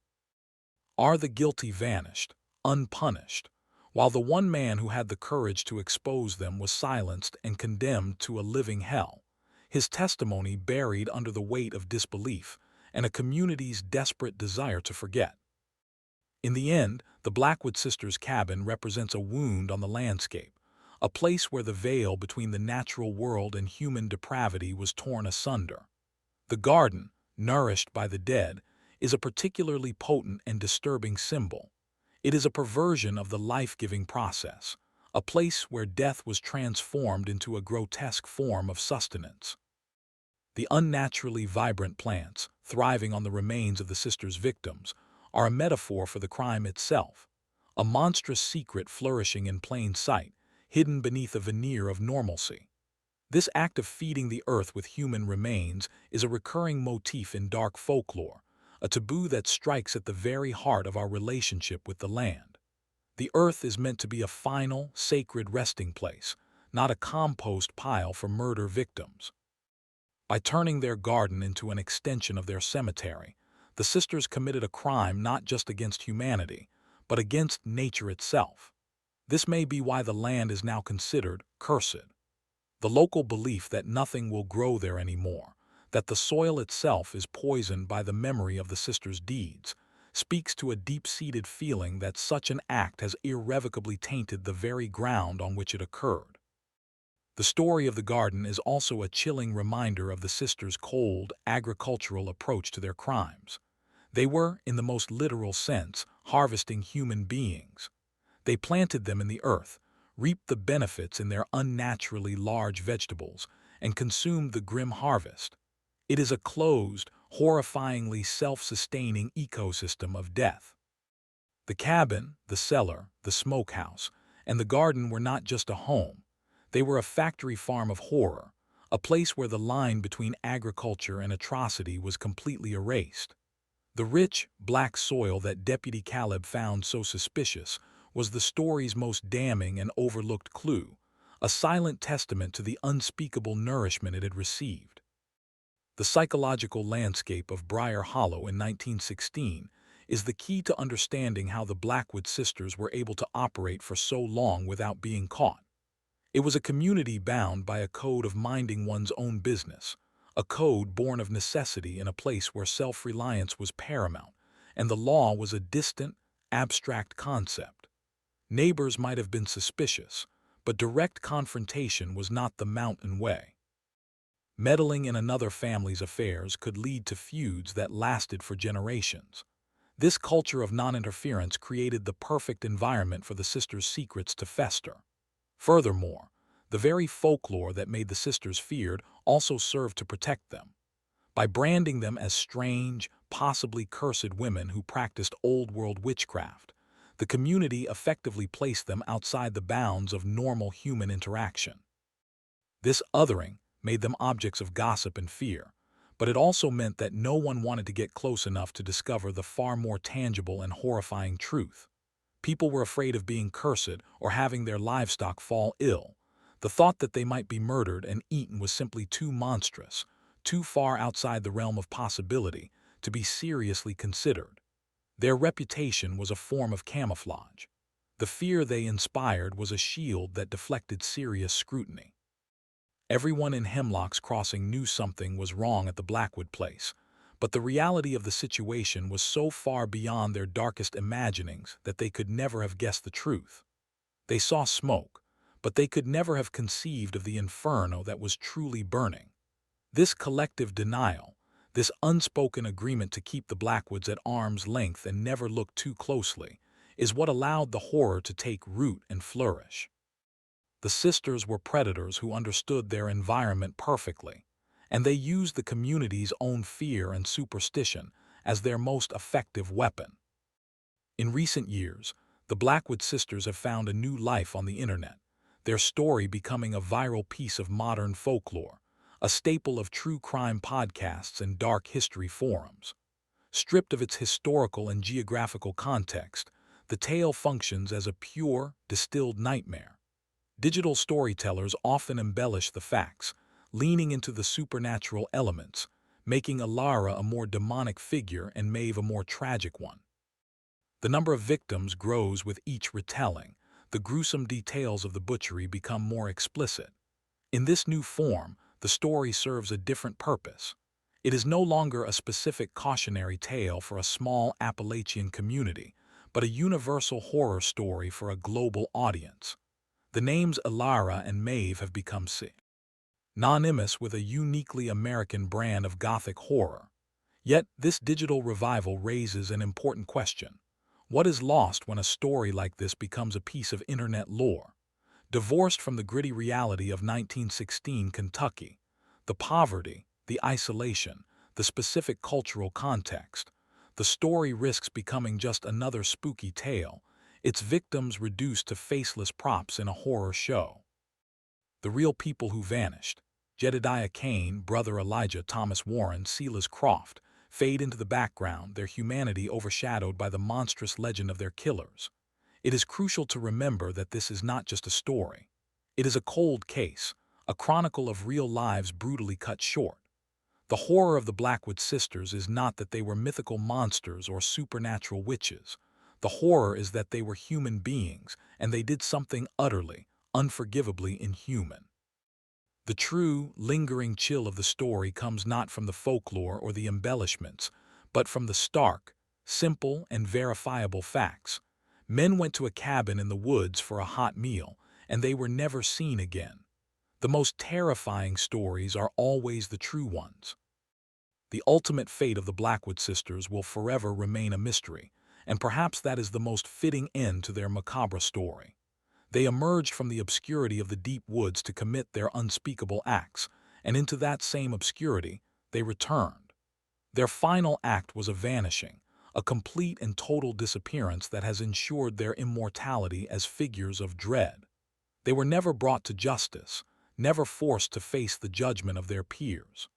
Are the guilty vanished, unpunished, while the one man who had the courage to expose them was silenced and condemned to a living hell, his testimony buried under the weight of disbelief and a community's desperate desire to forget? In the end, the Blackwood sisters' cabin represents a wound on the landscape, a place where the veil between the natural world and human depravity was torn asunder. The garden, nourished by the dead, is a particularly potent and disturbing symbol. It is a perversion of the life-giving process, a place where death was transformed into a grotesque form of sustenance. The unnaturally vibrant plants, thriving on the remains of the sisters' victims, are a metaphor for the crime itself, a monstrous secret flourishing in plain sight, hidden beneath a veneer of normalcy. This act of feeding the earth with human remains is a recurring motif in dark folklore, a taboo that strikes at the very heart of our relationship with the land. The earth is meant to be a final, sacred resting place, not a compost pile for murder victims. By turning their garden into an extension of their cemetery, the sisters committed a crime not just against humanity, but against nature itself. This may be why the land is now considered cursed. The local belief that nothing will grow there anymore, that the soil itself is poisoned by the memory of the sisters' deeds, speaks to a deep-seated feeling that such an act has irrevocably tainted the very ground on which it occurred. The story of the garden is also a chilling reminder of the sisters' cold, agricultural approach to their crimes. They were, in the most literal sense, harvesting human beings. They planted them in the earth, reaped the benefits in their unnaturally large vegetables, and consumed the grim harvest. It is a closed, horrifyingly self-sustaining ecosystem of death. The cabin, the cellar, the smokehouse, and the garden were not just a home. They were a factory farm of horror, a place where the line between agriculture and atrocity was completely erased. The rich, black soil that Deputy Caleb found so suspicious was the story's most damning and overlooked clue, a silent testament to the unspeakable nourishment it had received. The psychological landscape of Briar Hollow in 1916 is the key to understanding how the Blackwood sisters were able to operate for so long without being caught. It was a community bound by a code of minding one's own business, a code born of necessity in a place where self-reliance was paramount, and the law was a distant, abstract concept. Neighbors might have been suspicious, but direct confrontation was not the mountain way. Meddling in another family's affairs could lead to feuds that lasted for generations. This culture of non-interference created the perfect environment for the sisters' secrets to fester. Furthermore, the very folklore that made the sisters feared also served to protect them. By branding them as strange, possibly cursed women who practiced old-world witchcraft, the community effectively placed them outside the bounds of normal human interaction. This othering made them objects of gossip and fear, but it also meant that no one wanted to get close enough to discover the far more tangible and horrifying truth. People were afraid of being cursed or having their livestock fall ill. The thought that they might be murdered and eaten was simply too monstrous, too far outside the realm of possibility, to be seriously considered. Their reputation was a form of camouflage. The fear they inspired was a shield that deflected serious scrutiny. Everyone in Hemlock's Crossing knew something was wrong at the Blackwood place, but the reality of the situation was so far beyond their darkest imaginings that they could never have guessed the truth. They saw smoke, but they could never have conceived of the inferno that was truly burning. This collective denial, this unspoken agreement to keep the Blackwoods at arm's length and never look too closely, is what allowed the horror to take root and flourish. The sisters were predators who understood their environment perfectly, and they used the community's own fear and superstition as their most effective weapon. In recent years, the Blackwood sisters have found a new life on the internet, their story becoming a viral piece of modern folklore, a staple of true crime podcasts and dark history forums. Stripped of its historical and geographical context, the tale functions as a pure, distilled nightmare. Digital storytellers often embellish the facts, leaning into the supernatural elements, making Alara a more demonic figure and Maeve a more tragic one. The number of victims grows with each retelling. The gruesome details of the butchery become more explicit. In this new form, the story serves a different purpose. It is no longer a specific cautionary tale for a small Appalachian community, but a universal horror story for a global audience. The names Ilara and Maeve have become synonymous with a uniquely American brand of Gothic horror. Yet, this digital revival raises an important question. What is lost when a story like this becomes a piece of internet lore? Divorced from the gritty reality of 1916 Kentucky, the poverty, the isolation, the specific cultural context, the story risks becoming just another spooky tale, its victims reduced to faceless props in a horror show. The real people who vanished, Jedediah Kane, brother Elijah Thomas Warren, Silas Croft, fade into the background, their humanity overshadowed by the monstrous legend of their killers. It is crucial to remember that this is not just a story. It is a cold case, a chronicle of real lives brutally cut short. The horror of the Blackwood sisters is not that they were mythical monsters or supernatural witches. The horror is that they were human beings, and they did something utterly, unforgivably inhuman. The true, lingering chill of the story comes not from the folklore or the embellishments, but from the stark, simple, and verifiable facts. Men went to a cabin in the woods for a hot meal, and they were never seen again. The most terrifying stories are always the true ones. The ultimate fate of the Blackwood sisters will forever remain a mystery, and perhaps that is the most fitting end to their macabre story. They emerged from the obscurity of the deep woods to commit their unspeakable acts, and into that same obscurity they returned. Their final act was a vanishing, a complete and total disappearance that has ensured their immortality as figures of dread. They were never brought to justice, never forced to face the judgment of their peers.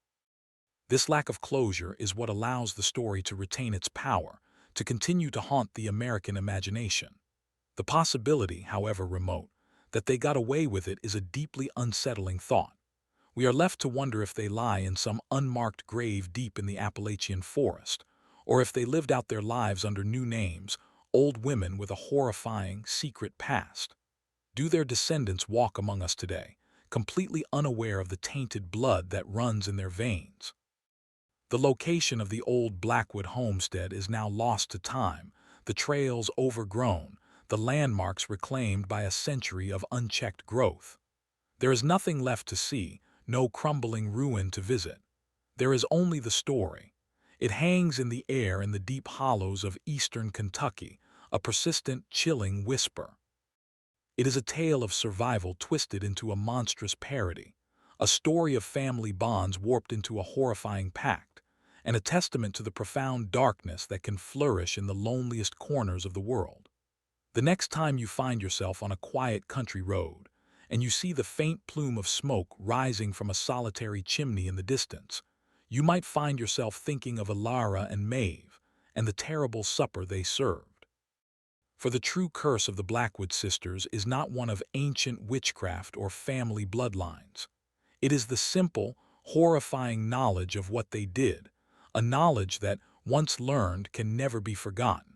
This lack of closure is what allows the story to retain its power, to continue to haunt the American imagination. The possibility, however remote, that they got away with it is a deeply unsettling thought. We are left to wonder if they lie in some unmarked grave deep in the Appalachian forest, or if they lived out their lives under new names, old women with a horrifying, secret past. Do their descendants walk among us today, completely unaware of the tainted blood that runs in their veins? The location of the old Blackwood homestead is now lost to time, the trails overgrown, the landmarks reclaimed by a century of unchecked growth. There is nothing left to see, no crumbling ruin to visit. There is only the story. It hangs in the air in the deep hollows of eastern Kentucky, a persistent, chilling whisper. It is a tale of survival twisted into a monstrous parody, a story of family bonds warped into a horrifying pact, and a testament to the profound darkness that can flourish in the loneliest corners of the world. The next time you find yourself on a quiet country road, and you see the faint plume of smoke rising from a solitary chimney in the distance, you might find yourself thinking of Ilara and Maeve and the terrible supper they served. For the true curse of the Blackwood sisters is not one of ancient witchcraft or family bloodlines. It is the simple, horrifying knowledge of what they did, a knowledge that, once learned, can never be forgotten.